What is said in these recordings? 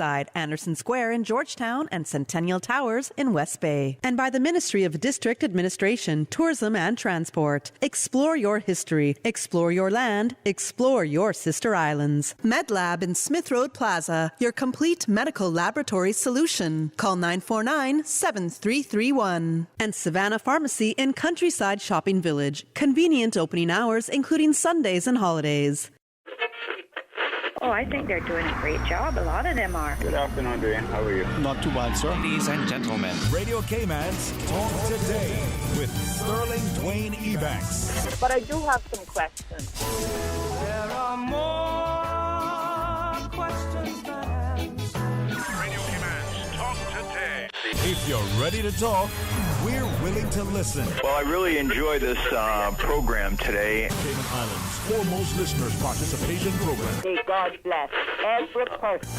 Anderson Square in Georgetown and Centennial Towers in West Bay. And by the Ministry of District Administration, Tourism and Transport. Explore your history, explore your land, explore your sister islands. MedLab in Smith Road Plaza, your complete medical laboratory solution. Call 949-7331. And Savannah Pharmacy in Countryside Shopping Village. Convenient opening hours, including Sundays and holidays. Oh, I think they're doing a great job. A lot of them are. Good afternoon, Dwayne. How are you? Not too bad, sir. Ladies and gentlemen, Radio Cayman's Talk Today with Sterling Dwayne Ebanks. But I do have some questions. There are more questions than answers. Radio Cayman's Talk Today. If you're ready to talk, we're willing to listen. Well, I really enjoy this program today. Cayman Islands' foremost listeners participation program. May God bless every person.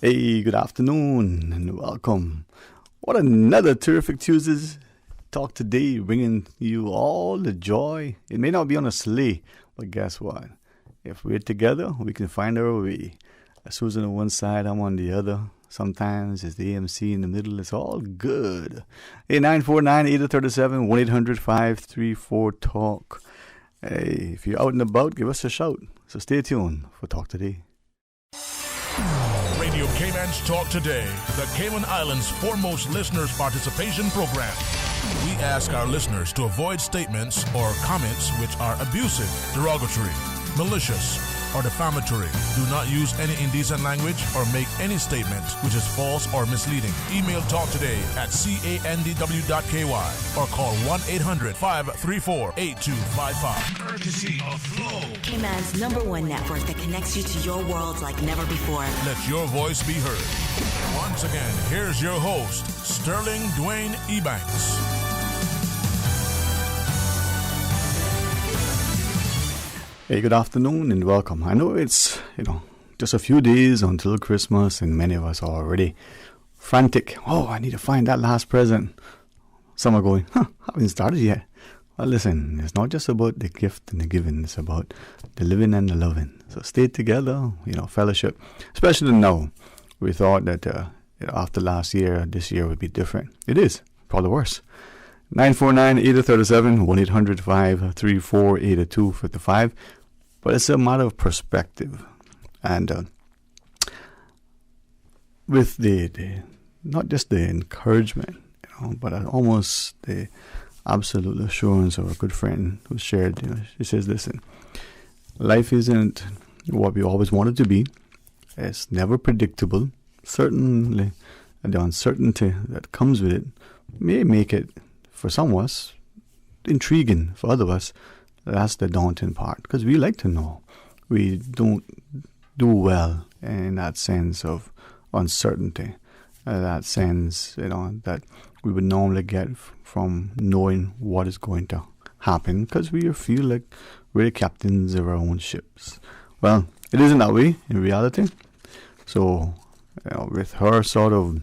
Hey, good afternoon and welcome. What another terrific Tuesday's Talk Today, bringing you all the joy. It may not be on a sleigh, but guess what? If we're together, we can find our way. Susan on one side, I'm on the other. Sometimes it's the AMC in the middle. It's all good. Hey, 949-8037, 1-800-534-TALK. Hey, if you're out and about, give us a shout. So stay tuned for Talk Today. Radio Cayman's Talk Today, the Cayman Islands' foremost listeners participation program. We ask our listeners to avoid statements or comments which are abusive, derogatory, malicious, or defamatory. Do not use any indecent language or make any statement which is false or misleading. Email talktoday@candw.ky or call 1-800-534-8255. Courtesy of Flow, Cayman's #1 network that connects you to your world like never before. Let your voice be heard. Once again, here's your host, Sterling Dwayne Ebanks. Hey, good afternoon and welcome. I know it's, just a few days until Christmas and many of us are already frantic. Oh, I need to find that last present. Some are going, haven't started yet. Well, listen, it's not just about the gift and the giving. It's about the living and the loving. So stay together, fellowship. Especially now. We thought that after last year, this year would be different. It is, probably worse. 949-8037, 1-800-534-8255. But it's a matter of perspective. And with the not just the encouragement, but almost the absolute assurance of a good friend who shared, she says, listen, life isn't what we always want it to be. It's never predictable. Certainly, the uncertainty that comes with it may make it, for some of us, intriguing. For other of us, that's the daunting part, because we like to know. We don't do well in that sense of uncertainty, that sense, that we would normally get from knowing what is going to happen, because we feel like we're the captains of our own ships. Well, it isn't that way in reality. So, with her sort of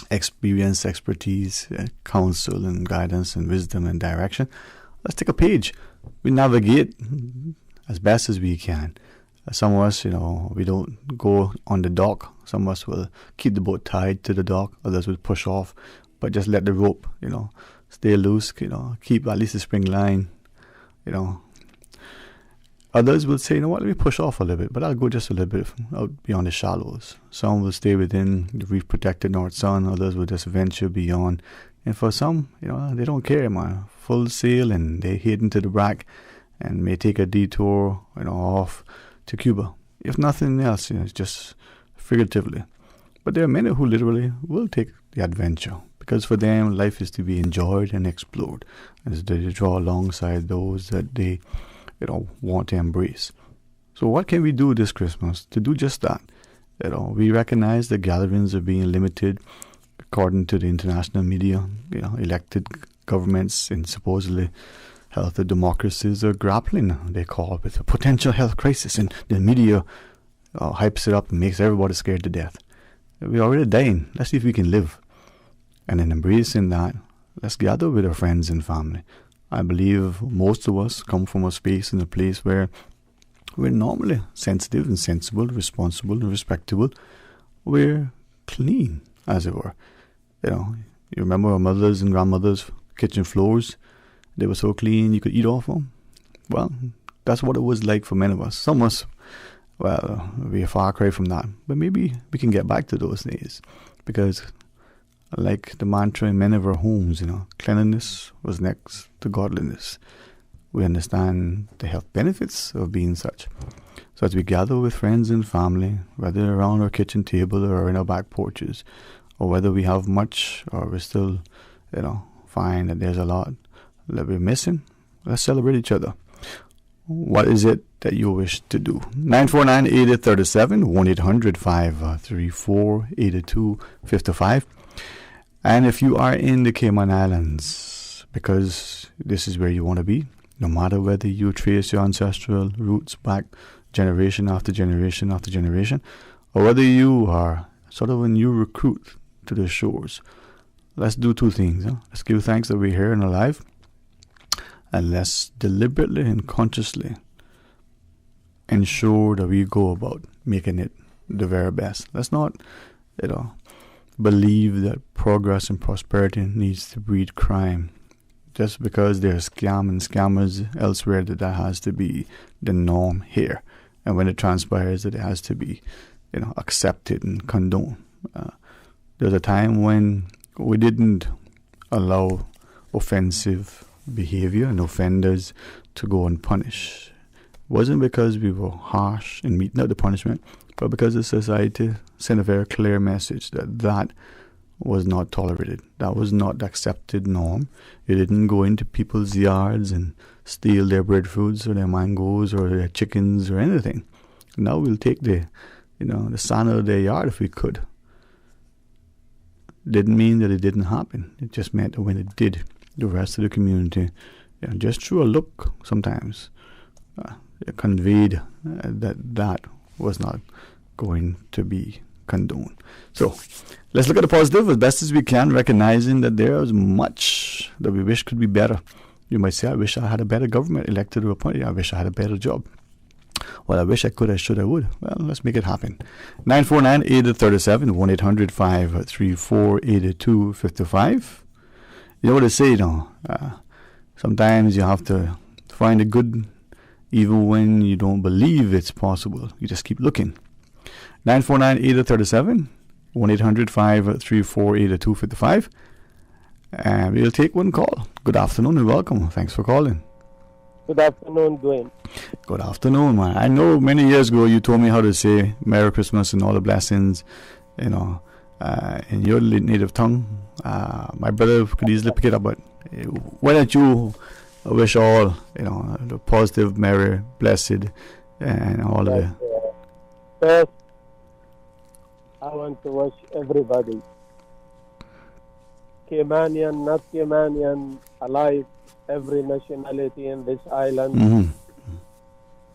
experience, expertise, counsel and guidance and wisdom and direction, let's take a page. We navigate as best as we can. Some of us, we don't go on the dock. Some of us will keep the boat tied to the dock. Others will push off, but just let the rope, stay loose, keep at least the spring line, Others will say, let me push off a little bit, but I'll go just a little bit out beyond the shallows. Some will stay within the reef-protected North Sun. Others will just venture beyond. And for some, they don't care, man. Full sail, and they head into the brack and may take a detour, off to Cuba. If nothing else, just figuratively. But there are many who literally will take the adventure, because for them, life is to be enjoyed and explored as they draw alongside those that they want to embrace. So what can we do this Christmas to do just that? We recognize the gatherings are being limited according to the international media. Elected governments in supposedly healthy democracies are grappling, they call it, with a potential health crisis, and the media hypes it up and makes everybody scared to death. We're already dying. Let's see if we can live. And in embracing that, let's gather with our friends and family I believe most of us come from a space and a place where we're normally sensitive and sensible, responsible and respectable. We're clean, as it were. You remember our mothers and grandmothers' kitchen floors? They were so clean you could eat off them. Well, that's what it was like for many of us. Some of us, well, we're a far cry from that. But maybe we can get back to those days. Because like the mantra in many of our homes, cleanliness was next to godliness. We understand the health benefits of being such. So as we gather with friends and family, whether around our kitchen table or in our back porches, or whether we have much or we still, find that there's a lot that we're missing, let's celebrate each other. What is it that you wish to do? 949-8037, 1-800-534-8255. And if you are in the Cayman Islands, because this is where you want to be, no matter whether you trace your ancestral roots back generation after generation after generation, or whether you are sort of a new recruit to the shores, let's do two things. Let's give thanks that we're here and alive, and let's deliberately and consciously ensure that we go about making it the very best. Let's not, believe that progress and prosperity needs to breed crime. Just because there's scam and scammers elsewhere, that has to be the norm here. And when it transpires, that it has to be, accepted and condoned. There's a time when we didn't allow offensive behavior and offenders to go unpunished. It wasn't because we were harsh in meting out the punishment, but because the society sent a very clear message that was not tolerated. That was not the accepted norm. You didn't go into people's yards and steal their breadfruits or their mangoes or their chickens or anything. Now we'll take the sand out of their yard if we could. Didn't mean that it didn't happen. It just meant that when it did, the rest of the community, just through a look sometimes, it conveyed that was not going to be condoned. So let's look at the positive as best as we can, recognizing that there is much that we wish could be better. You might say, I wish I had a better government elected or appointed. I wish I had a better job. Well, I wish I could, I should, I would. Well, let's make it happen. 949-8037, 1-800-534-8255. You know what they say, sometimes you have to find a good even when you don't believe it's possible. You just keep looking. 949-8037, 1-800-534-8255. And we'll take one call. Good afternoon and welcome. Thanks for calling. Good afternoon, Dwayne. Good afternoon, man. I know many years ago you told me how to say Merry Christmas and all the blessings, in your native tongue. My brother could easily pick it up, but why don't you wish all, the positive, merry, blessed, and all of it. First, I want to wish everybody, Caymanian, not Caymanian, alive, every nationality in this island,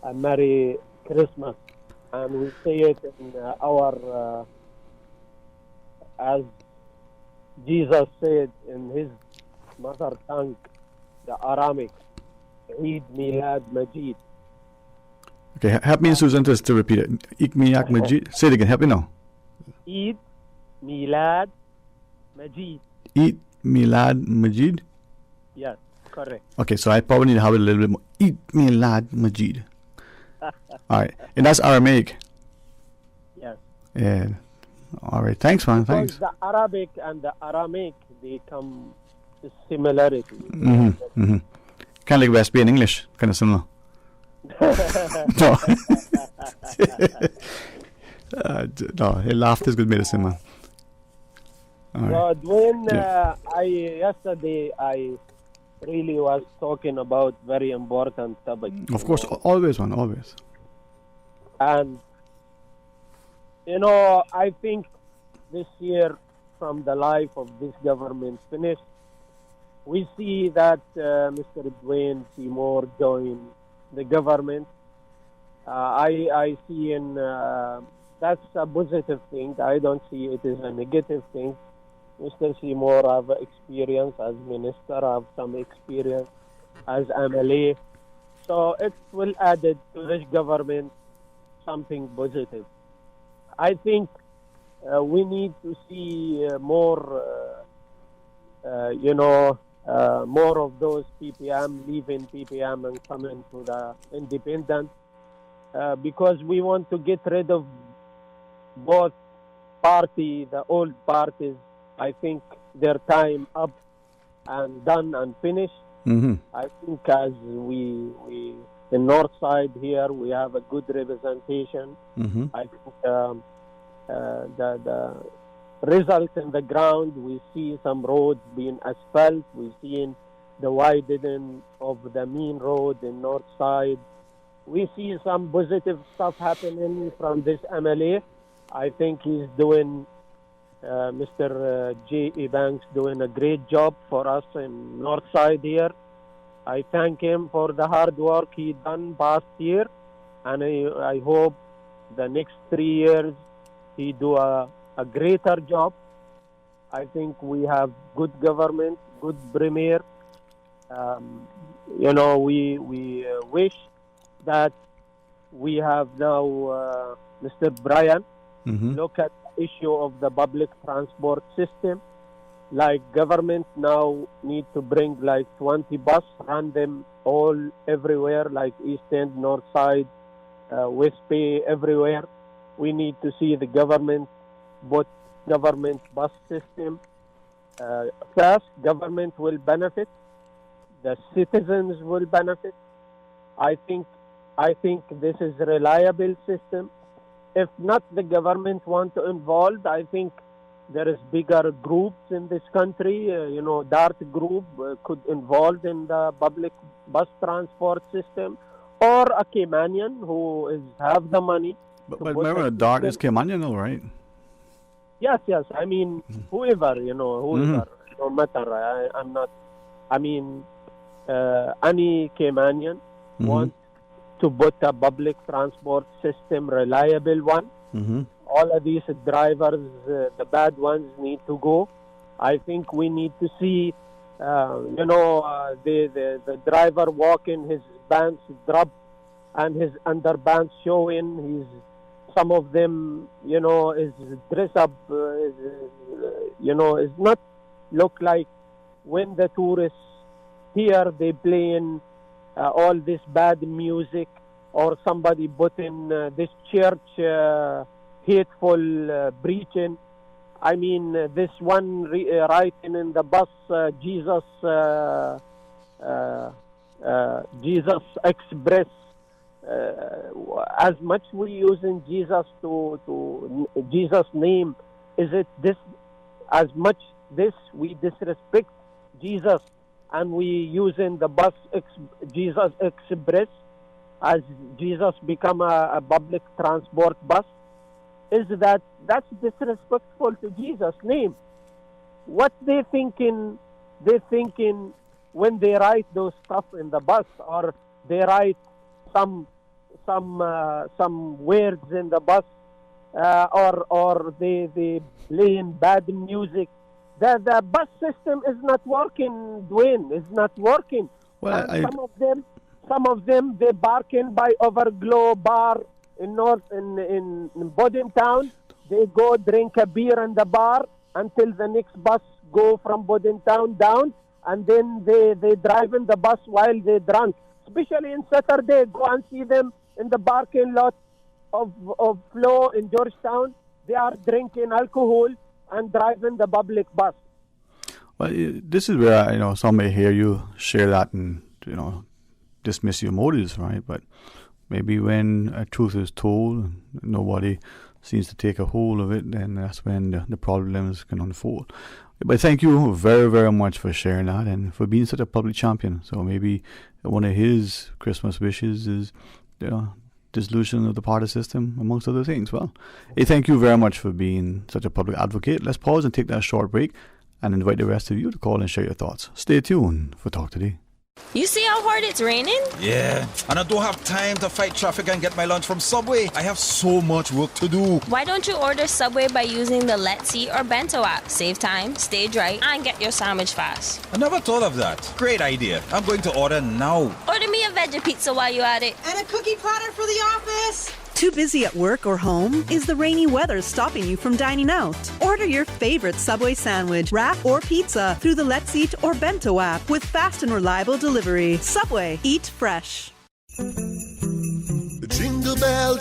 a Merry Christmas. And we say it in our, as Jesus said in his mother tongue, the Aramaic, Eid Milad Majid. Okay, help me, Susan, just to repeat it. Eid Milad Majid. Say it again, help me now. Eid Milad Majid. Eid Milad Majid? Yes, correct. Okay, so I probably need to have it a little bit more. Eid Milad Majid. Alright, and that's Aramaic. Yes. Yeah. Alright, thanks, man. Because Thanks. the Arabic and the Aramaic, they come to similarity. Kind of like West Bay in English, kind of similar. No. No, laughter is good medicine, man. So, Dwayne, yesterday I really was talking about very important topic. Of course, always, man, always. And, I think this year, from the life of this government finished, we see that Mr. Dwayne Seymour joined the government. I see that's a positive thing. I don't see it as a negative thing. Mr. Seymour have experience as minister, have some experience as MLA. So it will add to this government something positive. I think we need to see more, more of those PPM leaving PPM and coming to the independent because we want to get rid of both party, the old parties. I think their time up and done and finished. Mm-hmm. I think as we in North Side here, we have a good representation. Mm-hmm. I think the result in the ground, we see some roads being asphalt. We see the widening of the main road in North Side. We see some positive stuff happening from this MLA. I think he's doing, Mr. J.E. Banks doing a great job for us in North Side here. I thank him for the hard work he done past year, and I hope the next 3 years he do a greater job. I think we have good government, good premier. We wish that we have now Mr. Brian look at the issue of the public transport system. Like government now need to bring like 20 bus, run them all everywhere, like East End, North Side, West Bay, everywhere. We need to see the government bus system. First, government will benefit. The citizens will benefit. I think this is a reliable system. If not the government want to involve, I think there is bigger groups in this country, DART group could involve in the public bus transport system, or a Caymanian who have the money. But remember, DART is Caymanian, though, right? Yes. I mean, whoever, no matter. I'm not. I mean, any Caymanian wants to put a public transport system, reliable one. Mm-hmm. All of these drivers, the bad ones, need to go. I think we need to see, the driver walking, his pants drop, and his underpants showing. Some of them, is dress up, is not look like when the tourists here they playing all this bad music, or somebody put in this church hateful preaching. I mean, this one writing in the bus, Jesus Express. As much we using Jesus to Jesus name, is it this? As much this we disrespect Jesus, and we using the bus Jesus Express as Jesus become a public transport bus. That's disrespectful to Jesus' name. What they thinking when they write those stuff in the bus, or they write some words in the bus, or they playing bad music. The bus system is not working, Dwayne. It's not working. Well, some of them they barking by Overglow bar in Bodin Town. They go drink a beer in the bar until the next bus go from Bodin Town down, and then they drive in the bus while they drunk. Especially in Saturday, go and see them in the parking lot of Flo in Georgetown. They are drinking alcohol and driving the public bus. Well, this is where some may hear you share that and dismiss your motives, right? But maybe when a truth is told, nobody seems to take a hold of it, then that's when the problems can unfold. But thank you very, very much for sharing that and for being such a public champion. So maybe one of his Christmas wishes is, dissolution of the party system, amongst other things. Well, hey, thank you very much for being such a public advocate. Let's pause and take that short break and invite the rest of you to call and share your thoughts. Stay tuned for Talk Today. You see how hard it's raining? Yeah, and I don't have time to fight traffic and get my lunch from Subway. I have so much work to do. Why don't you order Subway by using the Let's Eat or Bento app? Save time, stay dry, and get your sandwich fast. I never thought of that. Great idea. I'm going to order now. Order me a veggie pizza while you're at it. And a cookie platter for the office. Too busy at work or home? Is the rainy weather stopping you from dining out? Order your favorite Subway sandwich, wrap, or pizza through the Let's Eat or Bento app with fast and reliable delivery. Subway, eat fresh. Jingle bell,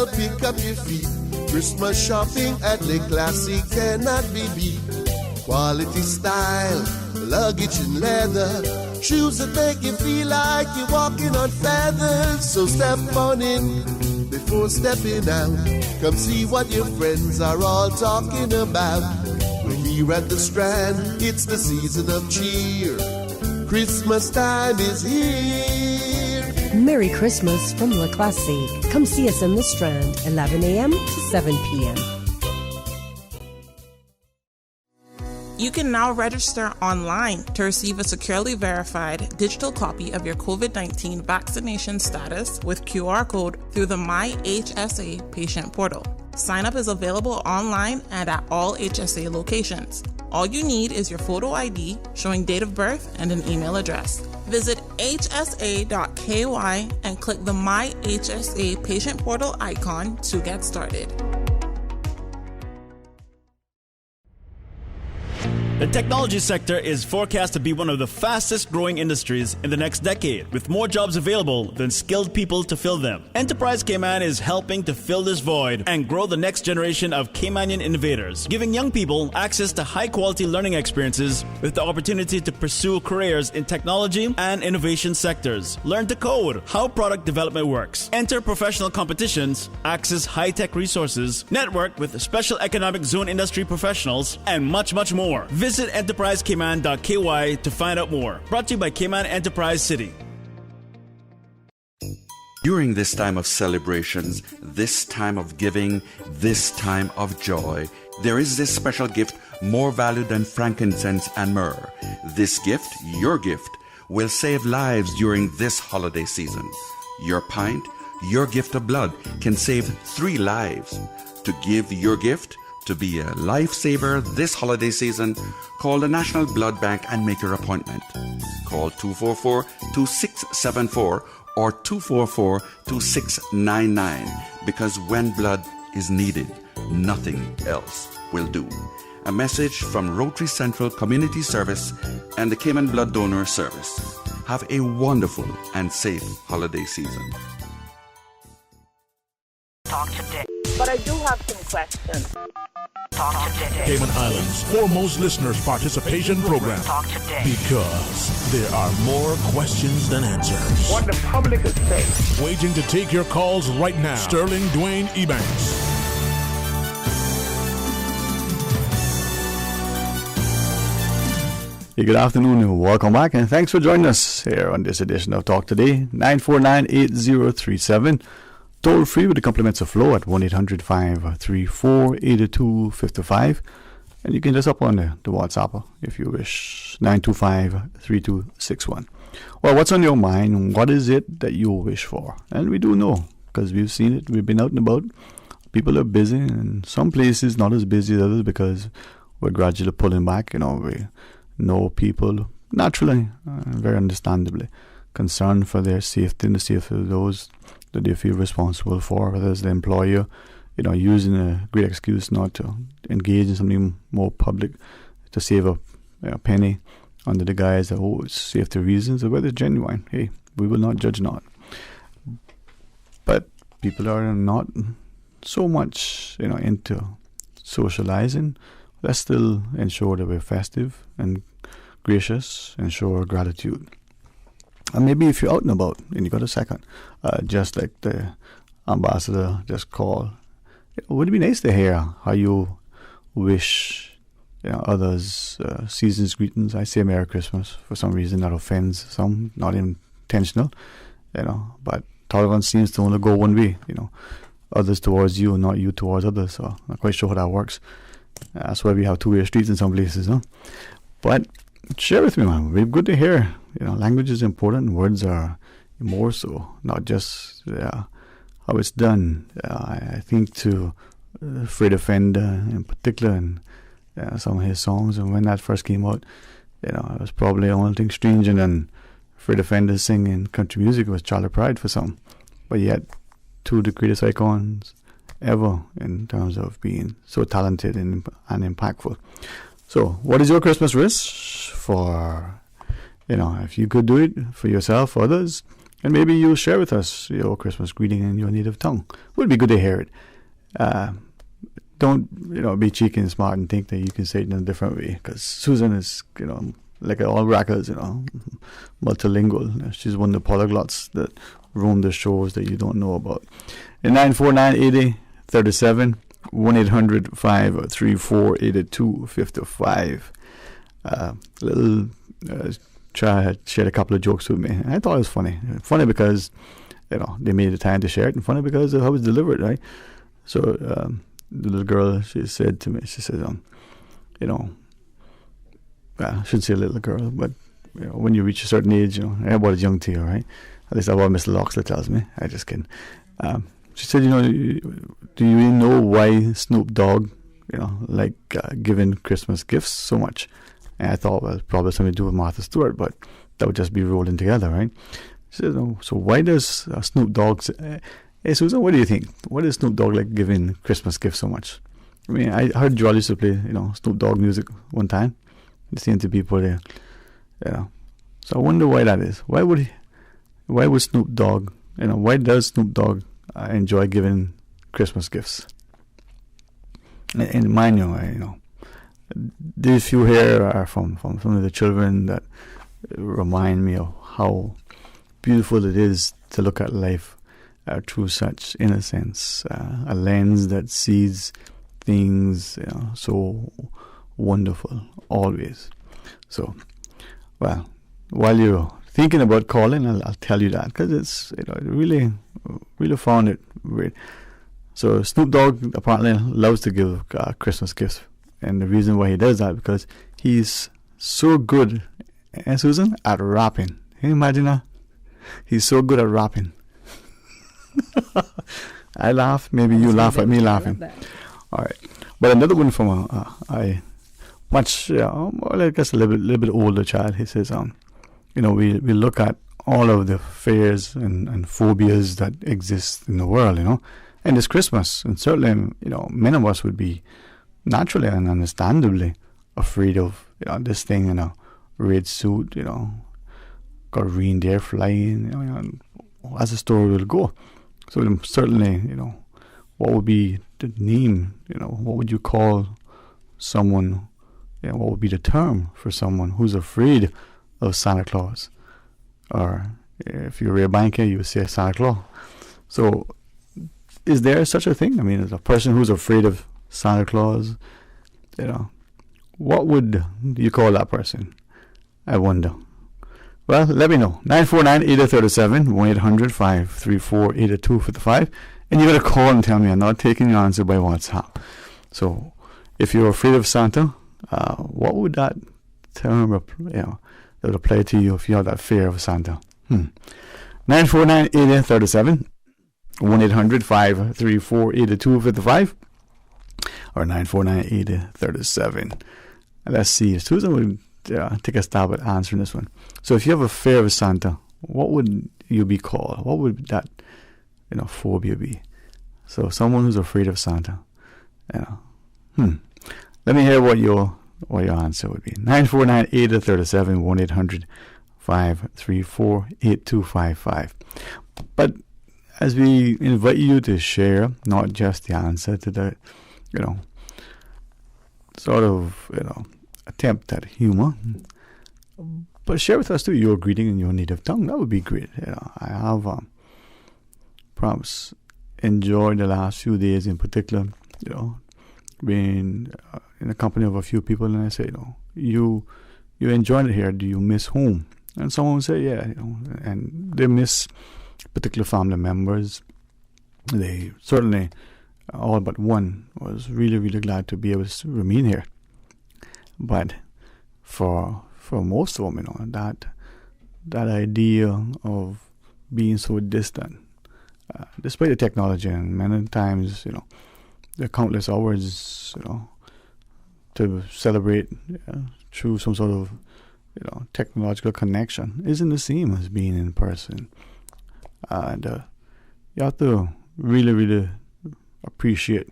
pick up your feet. Christmas shopping at Le Classic cannot be beat. Quality style, luggage and leather. Shoes that make you feel like you're walking on feathers. So step on in before stepping out. Come see what your friends are all talking about. We're here at the Strand, it's the season of cheer. Christmas time is here. Merry Christmas from Le Classique. Come see us in the Strand, 11 a.m. to 7 p.m. You can now register online to receive a securely verified digital copy of your COVID-19 vaccination status with QR code through the MyHSA patient portal. Sign up is available online and at all HSA locations. All you need is your photo ID showing date of birth and an email address. Visit hsa.ky and click the MyHSA patient portal icon to get started. The technology sector is forecast to be one of the fastest growing industries in the next decade, with more jobs available than skilled people to fill them. Enterprise Cayman is helping to fill this void and grow the next generation of Caymanian innovators, giving young people access to high-quality learning experiences with the opportunity to pursue careers in technology and innovation sectors. Learn to code, how product development works, enter professional competitions, access high-tech resources, network with special economic zone industry professionals, and much, much more. Visit enterprisecayman.ky to find out more. Brought to you by Cayman Enterprise City. During this time of celebrations, this time of giving, this time of joy, there is this special gift more valued than frankincense and myrrh. This gift, your gift, will save lives during this holiday season. Your pint, your gift of blood can save 3 lives. To give your gift, to be a lifesaver this holiday season, call the National Blood Bank and make your appointment. Call 244-2674 or 244-2699, because when blood is needed, nothing else will do. A message from Rotary Central Community Service and the Cayman Blood Donor Service. Have a wonderful and safe holiday season. Talk today. But I do have some questions. Talk today. Cayman Islands' foremost listeners participation program. Talk today. Because there are more questions than answers. What the public is saying. Waiting to take your calls right now. Sterling Dwayne Ebanks. Hey, good afternoon and welcome back, and thanks for joining us here on this edition of Talk Today. 949-8037. Toll free with the compliments of Flo at 1-800-534-8255. And you can just up on the WhatsApp if you wish, 925-3261. Well, what's on your mind? What is it that you wish for? And we do know, because we've seen it. We've been out and about. People are busy, and some places not as busy as others because we're gradually pulling back. We know people, naturally, very understandably, concerned for their safety and the safety of those that they feel responsible for, whether it's the employer, using a great excuse not to engage in something more public to save a penny under the guise that, it's safety reasons, or whether it's genuine. Hey, we will not judge not. But people are not so much, into socializing. Let's still ensure that we're festive and gracious, and show gratitude. And maybe if you're out and about and you got a second, just like the ambassador just called, would it be nice to hear how you wish others season's greetings? I say Merry Christmas. For some reason that offends some, not intentional, but tolerance seems to only go one way, others towards you, not you towards others. So I'm not quite sure how that works. That's why we have two-way streets in some places, huh? But share with me, man. We're good to hear language is important. Words are more so, not just how it's done. I think to Freddie Fender in particular, and some of his songs, and when that first came out, it was probably the only thing stranger than Freddie Fender singing country music was Charlie Pride for some. But yet, two of the greatest icons ever in terms of being so talented and impactful. So, what is your Christmas wish for, if you could do it for yourself, for others, and maybe you'll share with us your Christmas greeting in your native tongue. It would be good to hear it. Don't, be cheeky and smart and think that you can say it in a different way, because Susan is, like all rockers, multilingual. She's one of the polyglots that roam the shores that you don't know about. In 949-80-37, 1-800-534-8255. Little child shared a couple of jokes with me. I thought it was funny. Funny because, they made the time to share it, and funny because of how it's delivered, right? So, the little girl, she said to me, she said, I shouldn't say little girl, but when you reach a certain age, everybody's young to you, right? At least that's what Mr. Loxley tells me. I just kidding. She said, do you even know why Snoop Dogg, giving Christmas gifts so much? And I thought, well, probably something to do with Martha Stewart, but that would just be rolling together, right? She said, so why does Snoop Dogg say, hey, Susan, what do you think? Why does Snoop Dogg like giving Christmas gifts so much? I mean, I heard Joel used to play, Snoop Dogg music one time. Listening to people there, So I wonder why that is. Why would Snoop Dogg, why does Snoop Dogg enjoy giving Christmas gifts? And mind you, these few here are from some of the children that remind me of how beautiful it is to look at life through such innocence, a lens that sees things so wonderful always. So, well, while you're thinking about calling, I'll tell you that, because it's really found it weird. So Snoop Dogg apparently loves to give Christmas gifts, and the reason why he does that because he's so good, Susan, at rapping. Can you imagine that? He's so good at rapping. I laugh, maybe you laugh at me laughing. All right, but another one from I guess a little bit older child. He says, we look at all of the fears and phobias that exist in the world, and it's Christmas, and certainly, many of us would be naturally and understandably afraid of, this thing in a red suit, got a reindeer flying, as the story will go. So certainly, what would be the name, what would you call someone? What would be the term for someone who's afraid of Santa Claus? Or if you're a banker, you would say Santa Claus. So, is there such a thing? I mean, as a person who's afraid of Santa Claus, what would you call that person? I wonder. Well, let me know. 949-8037, 1-800-534-8255. And you're going to call and tell me I'm not taking your answer by WhatsApp. So, if you're afraid of Santa, what would that term, that would apply to you if you have that fear of Santa? 949-8037, 1-800-534-8255, or 949-8037. Let's see. Susan would take a stab at answering this one. So if you have a fear of Santa, what would you be called? What would that phobia be? So someone who's afraid of Santa. Let me hear what your answer would be. 949-8037, 1-800-534-8255. But as we invite you to share not just the answer to the, sort of, attempt at humor, but share with us too your greeting in your native tongue. That would be great. I have perhaps enjoyed the last few days in particular, being in the company of a few people, and I say, you enjoyed it here. Do you miss home? And someone will say, yeah, and they miss particular family members. They certainly, all but one, was really, really glad to be able to remain here. But for most of them, that that idea of being so distant, despite the technology, and many times, there are countless hours, to celebrate through some sort of, technological connection isn't the same as being in person. And you have to really, really appreciate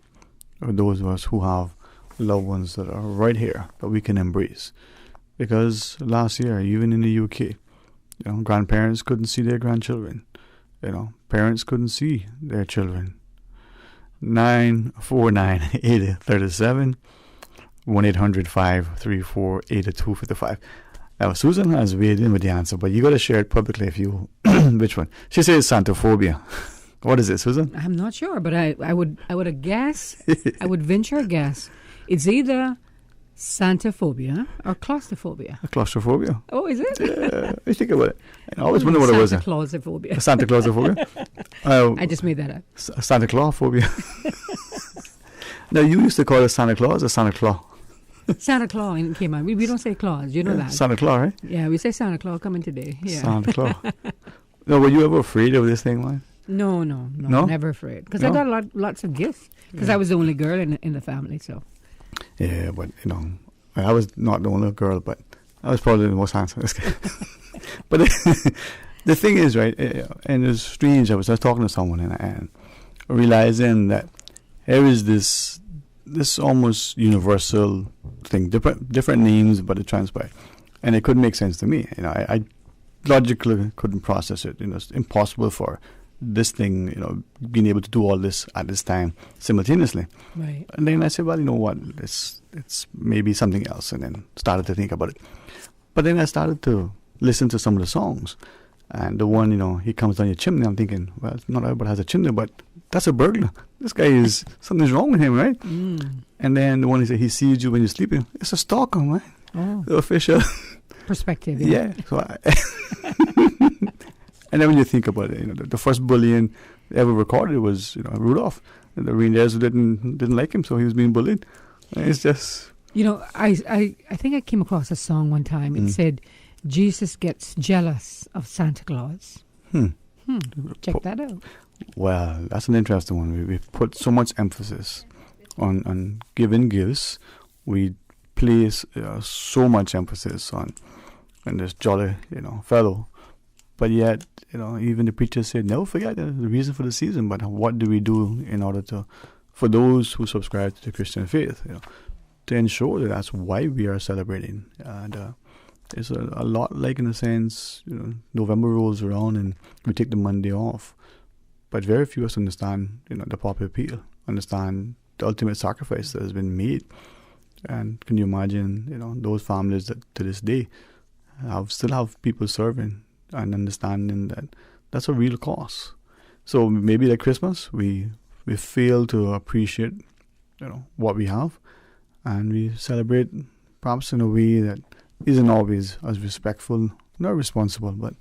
those of us who have loved ones that are right here that we can embrace. Because last year, even in the UK, grandparents couldn't see their grandchildren. Parents couldn't see their children. 949-8037, 1-800-534-8255. Now, Susan has weighed in with the answer, but you got to share it publicly if you. Which one? She says Santaphobia. What is it, Susan? I'm not sure, but I would guess. I would venture a guess. It's either Santaphobia or claustrophobia. Claustrophobia. Oh, is it? Yeah, I think about it. I always wonder what it was. Santa Clausophobia. Santa Clausophobia. I just made that up. Santa Claus phobia. Now, you used to call it Santa Claus or Santa Claus? Santa Claus came out. We don't say Claus. You know that. Santa Claus, right? Yeah, we say Santa Claus coming today. Yeah. Santa Claus. No, were you ever afraid of this thing, man? No, never afraid. Because I got lots of gifts. Because I was the only girl in the family, so. Yeah, but, I was not the only girl, but I was probably the most handsome. But the thing is, right, and it's strange, I was talking to someone and realizing that there is this almost universal thing, different names, but it transpired. And it couldn't make sense to me. I logically couldn't process it. It's impossible for this thing, being able to do all this at this time simultaneously. Right. And then I said, well, you know what, it's maybe something else, and then started to think about it. But then I started to listen to some of the songs. And the one, he comes down your chimney, I'm thinking, well, not everybody has a chimney, but that's a burglar. This guy is, something's wrong with him, right? Mm. And then the one he said, he sees you when you're sleeping. It's a stalker, man. Oh. The official perspective. Yeah. So and then when you think about it, the first bullying ever recorded was, Rudolph. And the reindeers didn't like him, so he was being bullied. And it's just... I think I came across a song one time. It said, Jesus gets jealous of Santa Claus. Check that out. Well, that's an interesting one. We put so much emphasis on giving gifts. We place so much emphasis on this jolly, fellow. But yet, even the preacher said, never forget the reason for the season. But what do we do in order for those who subscribe to the Christian faith, to ensure that that's why we are celebrating? And it's a lot like, in a sense, November rolls around and we take the Monday off. But very few of us understand, the popular appeal, understand the ultimate sacrifice that has been made. And can you imagine, those families that to this day still have people serving and understanding that that's a real cost. So maybe at Christmas we fail to appreciate, what we have, and we celebrate perhaps in a way that isn't always as respectful, not responsible. But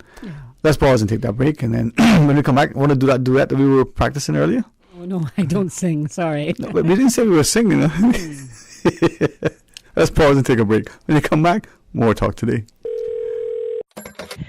let's pause and take that break, and then when we come back, want to do that duet that we were practicing earlier? Oh no, I don't sing. Sorry. No, but we didn't say we were singing. Let's pause and take a break. When you come back, more talk today.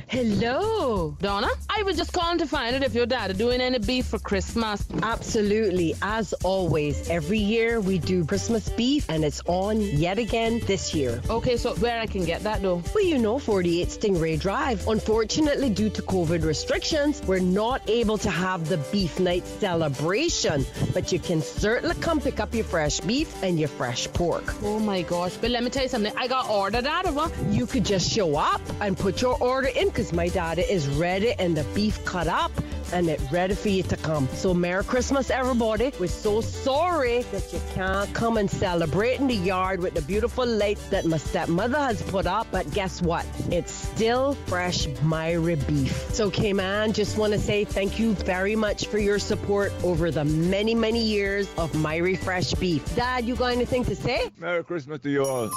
Hello, Donna. I was just calling to find out if your dad is doing any beef for Christmas. Absolutely. As always, every year we do Christmas beef, and it's on yet again this year. Okay, so where I can get that though? Well, 48 Stingray Drive. Unfortunately, due to COVID restrictions, we're not able to have the beef night celebration, but you can certainly come pick up your fresh beef and your fresh pork. Oh my gosh, but let me tell you something. I got ordered that or what? You could just show up and put your order in, because my daddy is ready and the beef cut up and it's ready for you to come. So Merry Christmas, everybody. We're so sorry that you can't come and celebrate in the yard with the beautiful lights that my stepmother has put up, but guess what? It's still fresh Myra beef. So Cayman, just want to say thank you very much for your support over the many, many years of Myra fresh beef. Dad, you got anything to say? Merry Christmas to you all.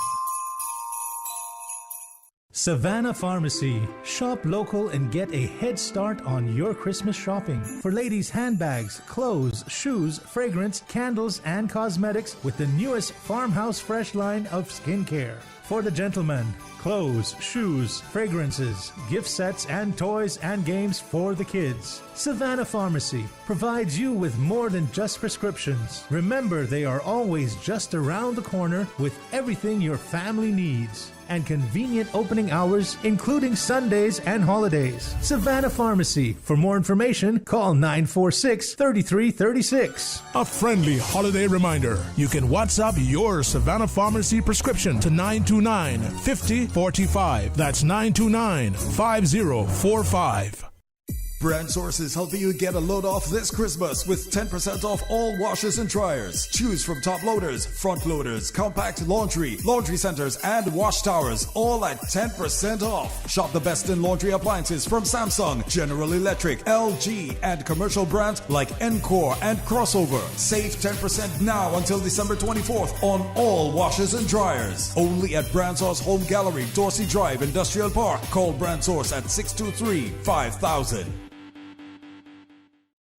Savannah Pharmacy. Shop local and get a head start on your Christmas shopping. For ladies' handbags, clothes, shoes, fragrance, candles, and cosmetics with the newest Farmhouse Fresh line of skincare. for the gentleman. Clothes, shoes, fragrances, gift sets, and toys and games for the kids. Savannah Pharmacy provides you with more than just prescriptions. Remember, they are always just around the corner with everything your family needs. And convenient opening hours, including Sundays and holidays. Savannah Pharmacy. For more information, call 946-3336. A friendly holiday reminder. You can WhatsApp your Savannah Pharmacy prescription to 929-5045. That's 929-5045. Brand Source is helping you get a load off this Christmas with 10% off all washers and dryers. Choose from top loaders, front loaders, compact laundry, laundry centers, and wash towers, all at 10% off. Shop the best in laundry appliances from Samsung, General Electric, LG, and commercial brands like Encore and Crossover. Save 10% now until December 24th on all washers and dryers. Only at Brand Source Home Gallery, Dorsey Drive, Industrial Park. Call Brand Source at 623-5000.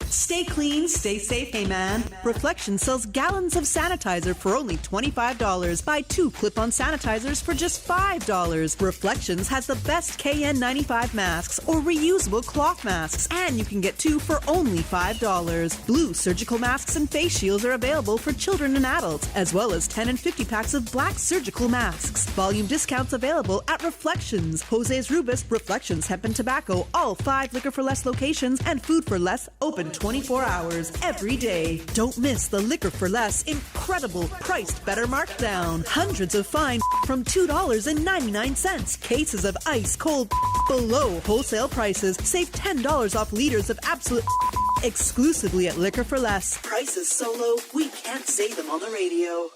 Stay clean, stay safe, hey man. Reflections sells gallons of sanitizer for only $25. Buy 2 clip-on sanitizers for just $5. Reflections has the best KN95 masks or reusable cloth masks, and you can get 2 for only $5. Blue surgical masks and face shields are available for children and adults, as well as 10 and 50 packs of black surgical masks. Volume discounts available at Reflections, Jose's Rubus, Reflections Hemp and Tobacco, all 5 Liquor for Less locations, and Food for Less open 24 hours every day. Don't miss the Liquor for Less incredible priced better markdown. Hundreds of fine from $2.99. Cases of ice cold below wholesale prices. Save $10 off liters of absolute exclusively at Liquor for Less. Prices so low we can't say them on the radio.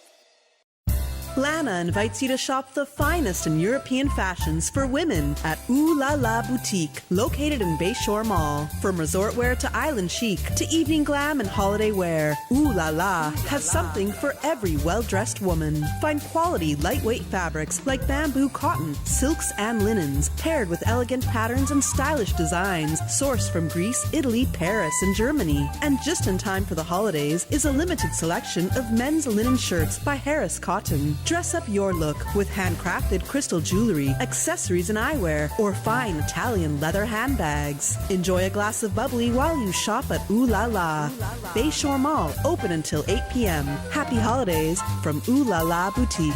Lana invites you to shop the finest in European fashions for women at Ooh La La Boutique, located in Bayshore Mall. From resort wear to island chic to evening glam and holiday wear, Ooh La La has something for every well-dressed woman. Find quality, lightweight fabrics like bamboo cotton, silks, and linens, paired with elegant patterns and stylish designs, sourced from Greece, Italy, Paris, and Germany. And just in time for the holidays is a limited selection of men's linen shirts by Harris Cotton. Dress up your look with handcrafted crystal jewelry, accessories, and eyewear, or fine Italian leather handbags. Enjoy a glass of bubbly while you shop at Ooh La La. Bayshore Mall, open until 8 p.m. Happy holidays from Ooh La La Boutique.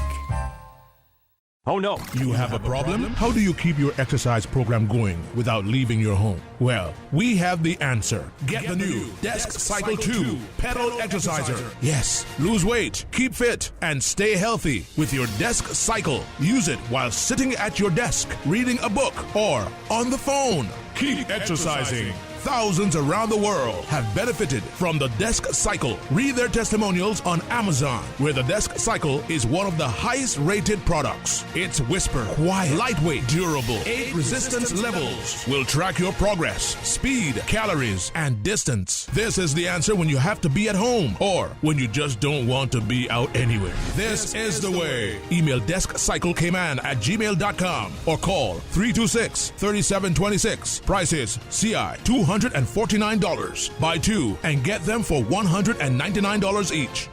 Oh no. You have a problem? How do you keep your exercise program going without leaving your home? Well, we have the answer. Get the new Desk Cycle 2 Pedal Exerciser. Yes, lose weight, keep fit, and stay healthy with your Desk Cycle. Use it while sitting at your desk, reading a book, or on the phone. Keep exercising. Thousands around the world have benefited from the Desk Cycle. Read their testimonials on Amazon, where the Desk Cycle is one of the highest rated products. It's whisper, quiet, lightweight, durable, 8 resistance levels. Will track your progress, speed, calories, and distance. This is the answer when you have to be at home or when you just don't want to be out anywhere. This is the way. Email deskcycleKman@gmail.com or call 326-3726. Price is CI $249. Buy 2 and get them for $199 each.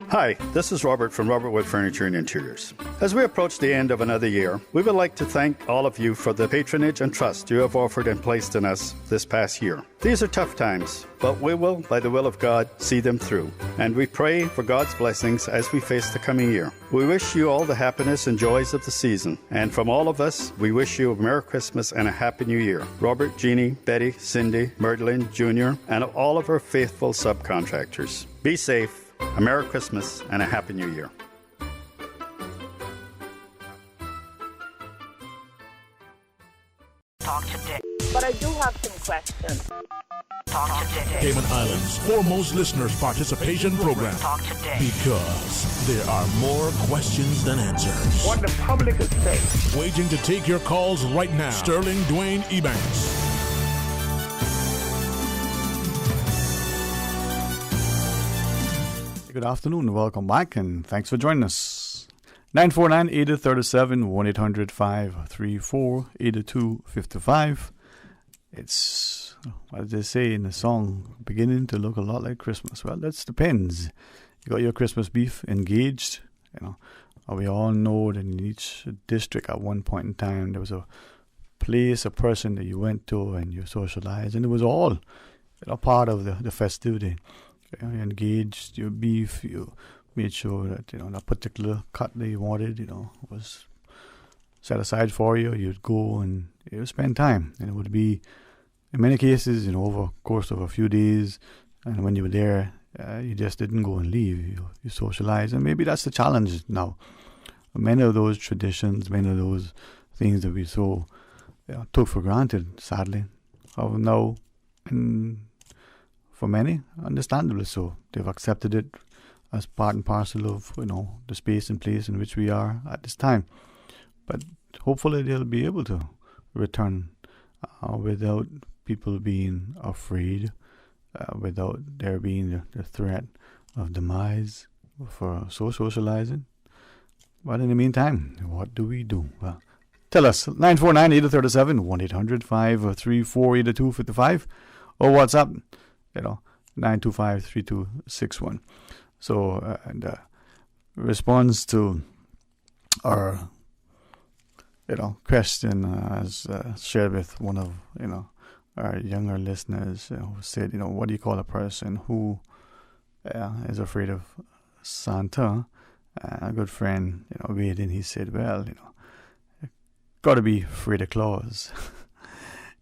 Hi, this is Robert from Robert Wood Furniture and Interiors. As we approach the end of another year, we would like to thank all of you for the patronage and trust you have offered and placed in us this past year. These are tough times, but we will, by the will of God, see them through. And we pray for God's blessings as we face the coming year. We wish you all the happiness and joys of the season. And from all of us, we wish you a Merry Christmas and a Happy New Year. Robert, Jeannie, Betty, Cindy, Myrtleyn, Jr., and all of our faithful subcontractors. Be safe. A Merry Christmas and a Happy New Year. Talk today. But I do have some questions. Talk today. Cayman Islands' foremost listeners participation program. Talk today. Because there are more questions than answers. What the public is saying. Waiting to take your calls right now. Sterling Dwayne Ebanks. Good afternoon, welcome back, and thanks for joining us. 949-8037, 1-800-534-8255. It's, what did they say in the song, beginning to look a lot like Christmas. Well, that depends. You got your Christmas beef engaged, We all know that in each district at one point in time there was a place, a person that you went to and you socialized, and it was all part of the festivity. You engaged your beef, you made sure that that particular cut that you wanted was set aside for you. You'd go and you would spend time, and it would be in many cases over the course of a few days, and when you were there you just didn't go and leave. You socialized, and maybe that's the challenge now. Many of those traditions, many of those things that we so took for granted, sadly, have now, and for many, understandably so, they've accepted it as part and parcel of the space and place in which we are at this time. But hopefully they'll be able to return without people being afraid, without there being the threat of demise for socializing. But in the meantime, what do we do? Well, tell us, 949-8037, 1-800-534-8255, or WhatsApp, 925-3261. So, response to our, question as shared with one of, our younger listeners who said, what do you call a person who is afraid of Santa? A good friend, weighed in. He said, well, got to be afraid of Claus.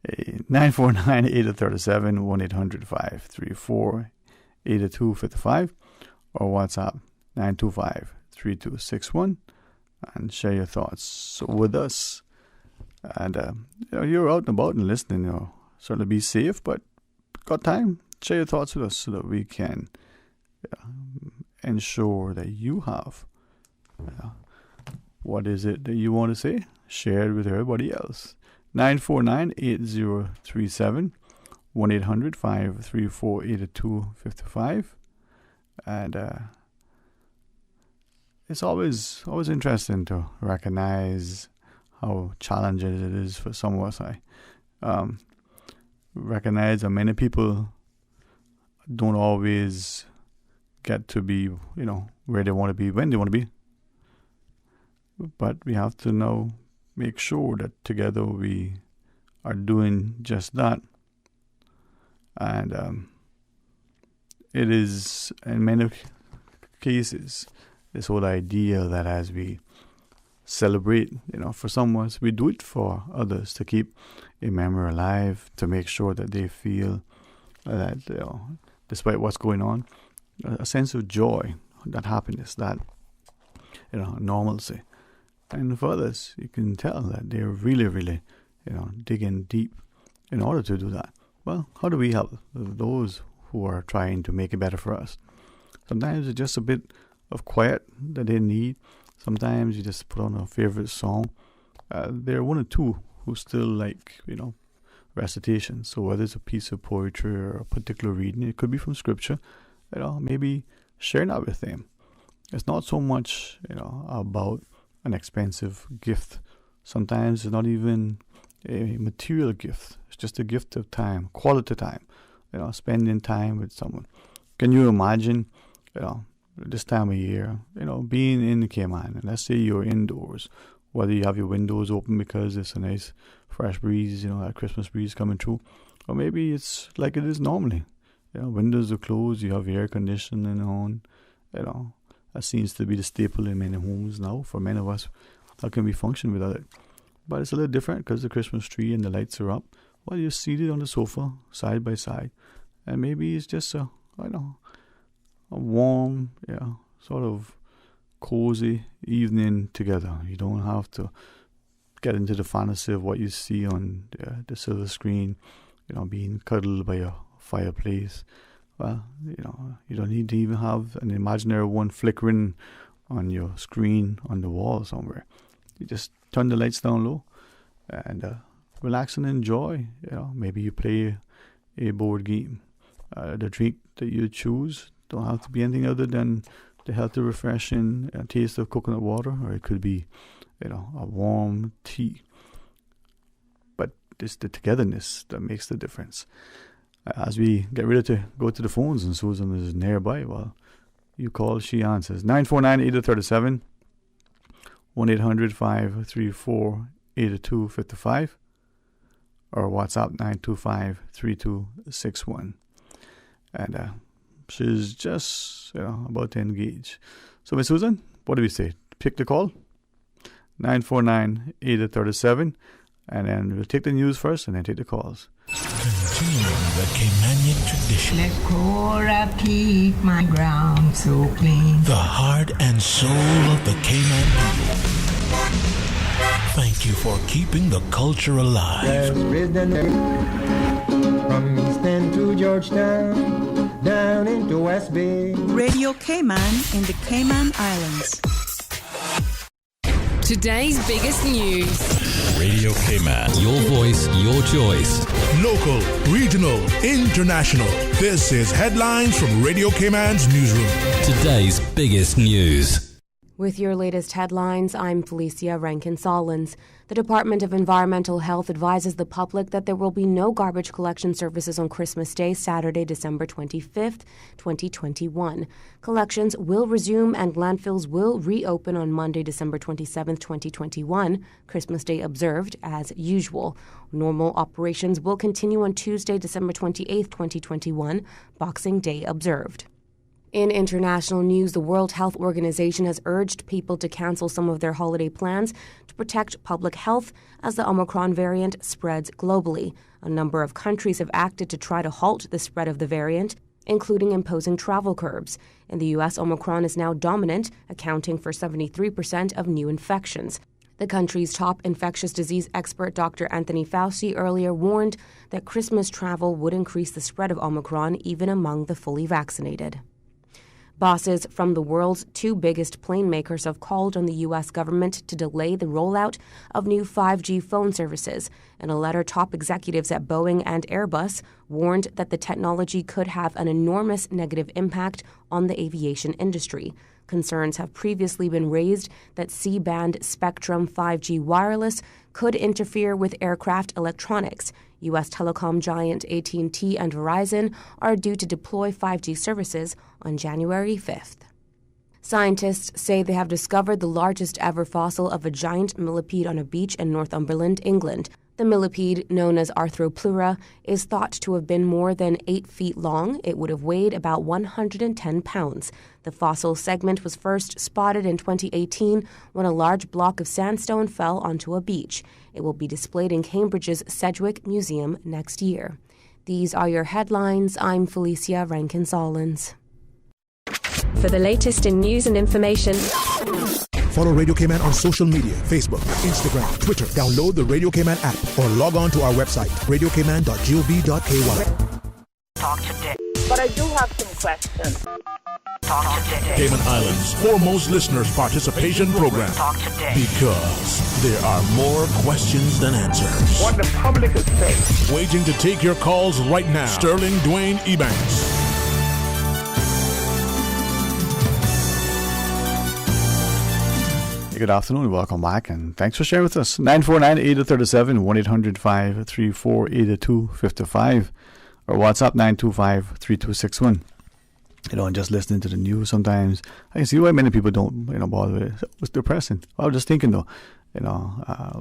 949-8037, 1-800-534-8255, or WhatsApp 925-3261, and share your thoughts with us. And you're out and about and listening. Certainly be safe, but got time, share your thoughts with us so that we can ensure that you have what is it that you want to say shared with everybody else. 949-8037, 1-800-534-8255, and it's always interesting to recognize how challenging it is for some of us. I recognize that many people don't always get to be, where they want to be, when they want to be. But we have to now make sure that together we are doing just that. And it is, in many cases, this whole idea that as we celebrate, for some of us, we do it for others to keep a memory alive, to make sure that they feel that, despite what's going on, a sense of joy, that happiness, that normalcy. And for others, you can tell that they're really, really, digging deep in order to do that. Well, how do we help those who are trying to make it better for us? Sometimes it's just a bit of quiet that they need. Sometimes you just put on a favorite song. There are one or two who still like, recitation. So whether it's a piece of poetry or a particular reading, it could be from scripture, maybe share that with them. It's not so much, about an expensive gift. Sometimes it's not even a material gift. It's just a gift of time, quality time, spending time with someone. Can you imagine, this time of year, being in the Cayman, and let's say you're indoors, whether you have your windows open because it's a nice fresh breeze, that Christmas breeze coming through, or maybe it's like it is normally. Windows are closed, you have air conditioning on, that seems to be the staple in many homes now. For many of us, how can we function without it? But it's a little different because the Christmas tree and the lights are up. Well, you're seated on the sofa, side by side, and maybe it's just a warm, sort of cozy evening together. You don't have to get into the fantasy of what you see on the silver screen, being cuddled by a fireplace. Well, you don't need to even have an imaginary one flickering on your screen on the wall somewhere. You just turn the lights down low and relax and enjoy. Maybe you play a board game. The drink that you choose don't have to be anything other than the healthy, refreshing taste of coconut water, or it could be, a warm tea. But it's the togetherness that makes the difference. As we get ready to go to the phones, and Susan is nearby, well, you call, she answers. 949-8037, 1-800-534-8255 or WhatsApp 925-3261. And she's just about to engage. So, Miss Susan, what do we say? Pick the call, 949-8037, and then we'll take the news first and then take the calls. Continuing the Caymanian tradition. Let Cora keep my ground so clean. The heart and soul of the Cayman people. Thank you for keeping the culture alive. There's wisdom from East End to Georgetown, down into West Bay. Radio Cayman in the Cayman Islands. Today's biggest news. Radio Cayman. Your voice, your choice. Local, regional, international. This is Headlines from Radio Cayman's newsroom. Today's biggest news. With your latest headlines, I'm Felicia Rankin-Solins. The Department of Environmental Health advises the public that there will be no garbage collection services on Christmas Day, Saturday, December 25th, 2021. Collections will resume and landfills will reopen on Monday, December 27th, 2021, Christmas Day observed as usual. Normal operations will continue on Tuesday, December 28th, 2021, Boxing Day observed. In international news, the World Health Organization has urged people to cancel some of their holiday plans to protect public health as the Omicron variant spreads globally. A number of countries have acted to try to halt the spread of the variant, including imposing travel curbs. In the U.S., Omicron is now dominant, accounting for 73% of new infections. The country's top infectious disease expert, Dr. Anthony Fauci, earlier warned that Christmas travel would increase the spread of Omicron even among the fully vaccinated. Bosses from the world's two biggest plane makers have called on the U.S. government to delay the rollout of new 5G phone services. In a letter, top executives at Boeing and Airbus warned that the technology could have an enormous negative impact on the aviation industry. Concerns have previously been raised that C-band Spectrum 5G wireless could interfere with aircraft electronics. U.S. telecom giant AT&T and Verizon are due to deploy 5G services on January 5th. Scientists say they have discovered the largest ever fossil of a giant millipede on a beach in Northumberland, England. The millipede, known as Arthropleura, is thought to have been more than 8 feet long. It would have weighed about 110 pounds. The fossil segment was first spotted in 2018 when a large block of sandstone fell onto a beach. It will be displayed in Cambridge's Sedgwick Museum next year. These are your headlines. I'm Felicia Rankin-Solins. For the latest in news and information, follow Radio Cayman on social media, Facebook, Instagram, Twitter. Download the Radio Cayman app or log on to our website, radiocayman.gov.ky. Talk today. But I do have some questions. Talk today. Cayman Islands' foremost listeners' participation program. Talk today. Because there are more questions than answers. What the public is saying. Waiting to take your calls right now. Sterling Dwayne Ebanks. Good afternoon, welcome back, and thanks for sharing with us. 949-8037, 1-800-534-8255, or WhatsApp 925-3261. And just listening to the news sometimes, I can see why many people don't, bother with it. It's depressing. I was just thinking, though,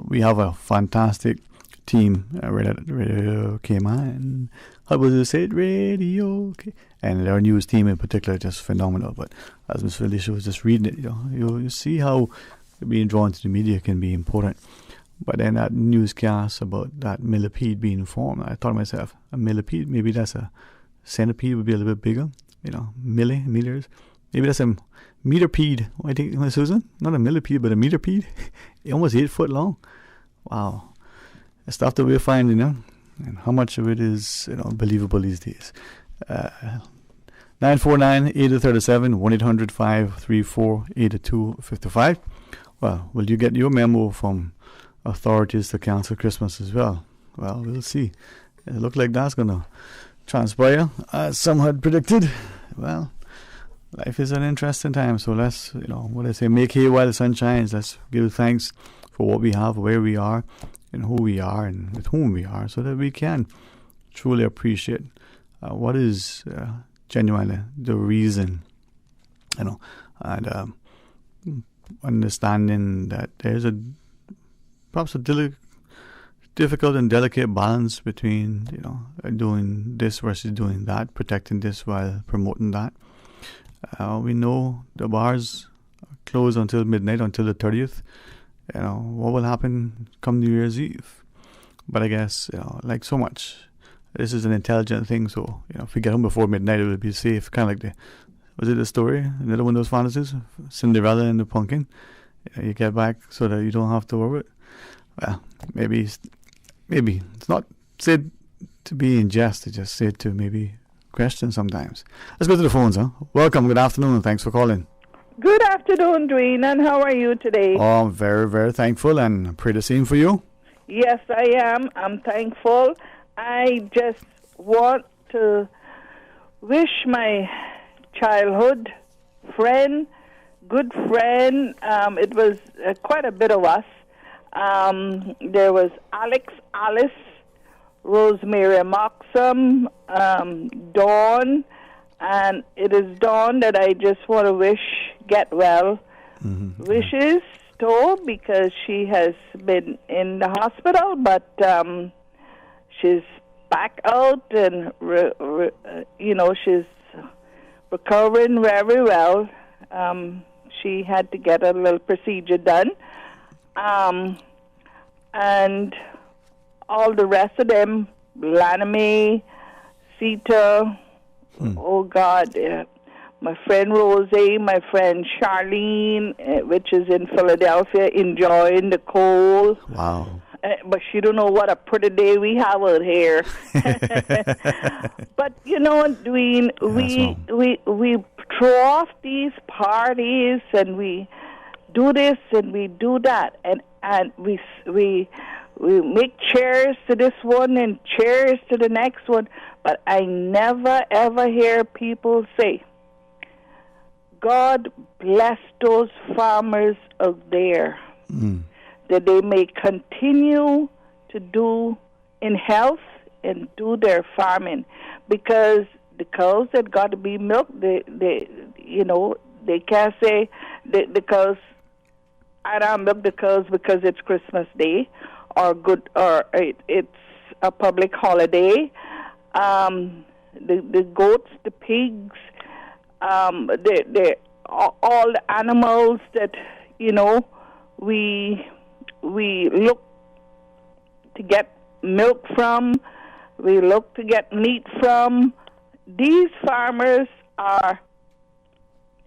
we have a fantastic team, Radio Cayman. How was it said? Radio Cayman. And our news team in particular is just phenomenal. But as Ms. Felicia was just reading it, you see how being drawn to the media can be important. But then that newscast about that millipede being formed, I thought to myself, a millipede, maybe that's a centipede, would be a little bit bigger, meters. Maybe that's a meterpede. I think, Susan, not a millipede, but a meterpede. Almost 8 foot long. Wow. The stuff that we're finding, and how much of it is, believable these days. 949-8037, 1-800-534-8255. Well, will you get your memo from authorities to cancel Christmas as well? Well, we'll see. It looks like that's going to transpire, as some had predicted. Well, life is an interesting time, so let's, what I say, make hay while the sun shines. Let's give thanks for what we have, where we are, and who we are, and with whom we are, so that we can truly appreciate what is genuinely the reason, and understanding that there's perhaps a difficult and delicate balance between, doing this versus doing that, protecting this while promoting that. We know the bars are closed until midnight, until the 30th. What will happen come New Year's Eve? But I guess, like so much, this is an intelligent thing. So, if we get home before midnight, it will be safe. Kind of like was it the story? Another one of those fantasies? Cinderella and the pumpkin. You get back so that you don't have to worry. Well, maybe it's not said to be in jest. It's just said to maybe question sometimes. Let's go to the phones, huh? Welcome, good afternoon, and thanks for calling. Good afternoon, Dwayne, and how are you today? Oh, I'm very, very thankful, and pray the same for you. Yes, I am. I'm thankful. I just want to wish my childhood friend, good friend, it was quite a bit of us. There was Alex, Alice, Rosemary Moxham, Dawn, and it is Dawn that I just want to wish get well wishes to, because she has been in the hospital, but she's back out and she's recovering very well. She had to get a little procedure done. And all the rest of them, Laname, Sita, oh God, my friend Rosie, my friend Charlene, which is in Philadelphia, enjoying the cold. Wow. But she don't know what a pretty day we have out here. But Dwayne, we throw off these parties and we do this and we do that, and we make cheers to this one and cheers to the next one, but I never ever hear people say, God bless those farmers out there, that they may continue to do in health and do their farming, because the cows that got to be milked, they can't say the cows, I don't milk the cows because it's Christmas Day or it's a public holiday. The goats, the pigs, all the animals that we look to get milk from, we look to get meat from. These farmers are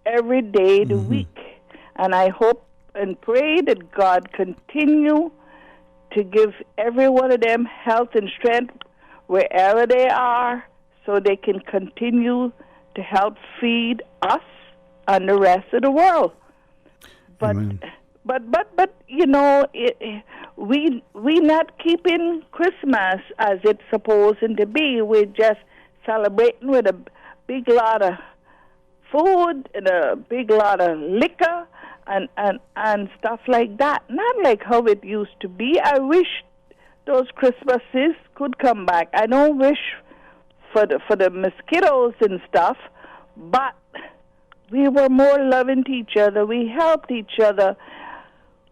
every day of the week, and I hope and pray that God continue to give every one of them health and strength wherever they are, so they can continue to help feed us and the rest of the world. But Amen. but we not keeping Christmas as it's supposed to be. We're just celebrating with a big lot of food and a big lot of liquor and stuff like that. Not like how it used to be. I wish those Christmases could come back. I don't wish for the mosquitoes and stuff, but we were more loving to each other. We helped each other.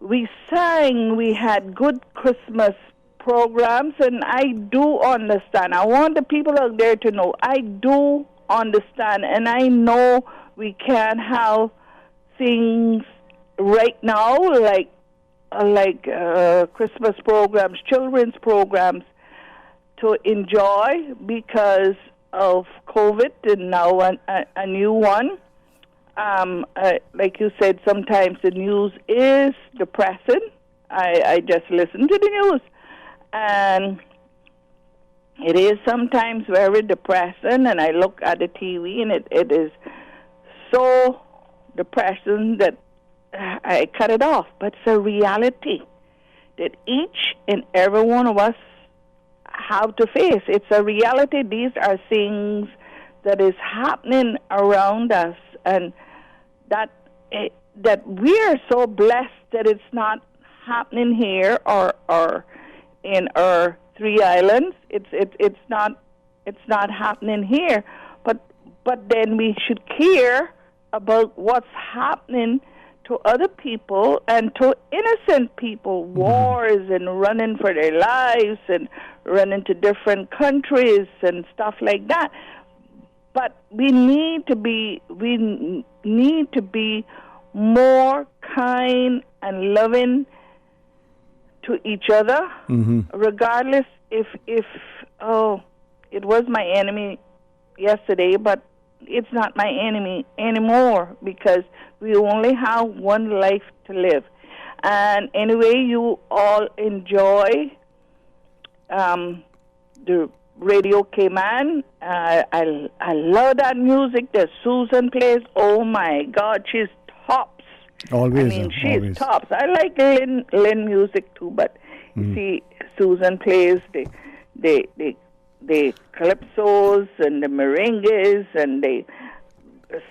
We sang. We had good Christmas programs, and I do understand. I want the people out there to know I do understand, and I know we can't have things right now like Christmas programs, children's programs to enjoy because of COVID, and now a new one. Like you said, sometimes the news is depressing. I just listen to the news, and it is sometimes very depressing, and I look at the TV, and it is so depressing that I cut it off. But it's a reality that each and every one of us have to face. It's a reality. These are things that is happening around us, and that we are so blessed that it's not happening here or in our three islands. It's not happening here, but then we should care about what's happening to other people and to innocent people, wars and running for their lives and running to different countries and stuff like that. But we need to be more kind and loving to each other, regardless if it was my enemy yesterday, but it's not my enemy anymore, because we only have one life to live. And anyway, you all enjoy the Radio Cayman. I love that music that Susan plays. Oh my God, she's tops. Always. I mean, she's tops. I like Lynn music too, but you see, Susan plays the calypsos and the merengues and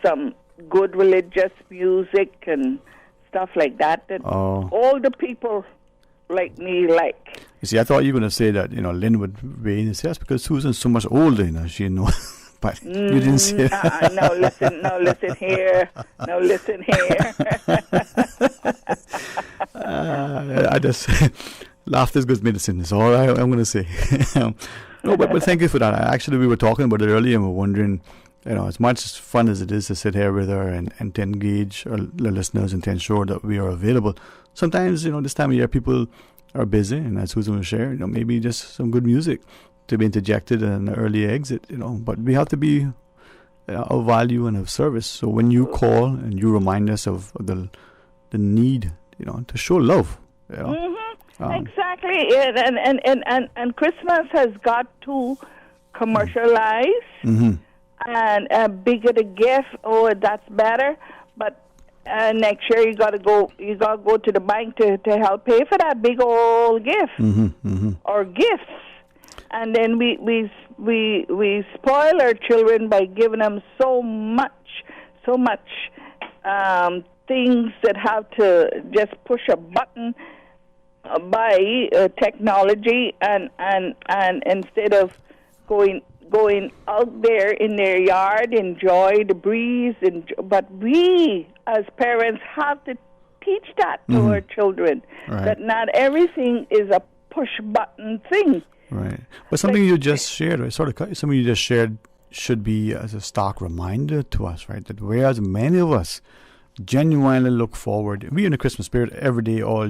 some good religious music and stuff like that all the people like me like. You see, I thought you were going to say that, Lynn would weigh in and say that's because Susan's so much older, she knows. But you didn't say that. No, listen here. I just laughter is good medicine. That's all I'm going to say. No, but thank you for that. Actually, we were talking about it earlier, and we're wondering, as much fun as it is to sit here with her and to engage our listeners and to ensure that we are available. Sometimes, this time of year, people are busy, and as Susan will share, maybe just some good music to be interjected in an early exit, But we have to be of value and of service. So when you call and you remind us of the need, to show love, exactly, and Christmas has got to commercialize and bigger the gift. Oh, that's better. But next year you got to go to the bank to help pay for that big old gift or gifts, and then we spoil our children by giving them so much things that have to just push a button by technology, and instead of going out there in their yard, enjoy the breeze, but we as parents have to teach that to our children, that not everything is a push button thing. Right. But something you just shared, right? Something you just shared should be as a stark reminder to us, right? That whereas many of us genuinely look forward, we in the Christmas spirit every day, all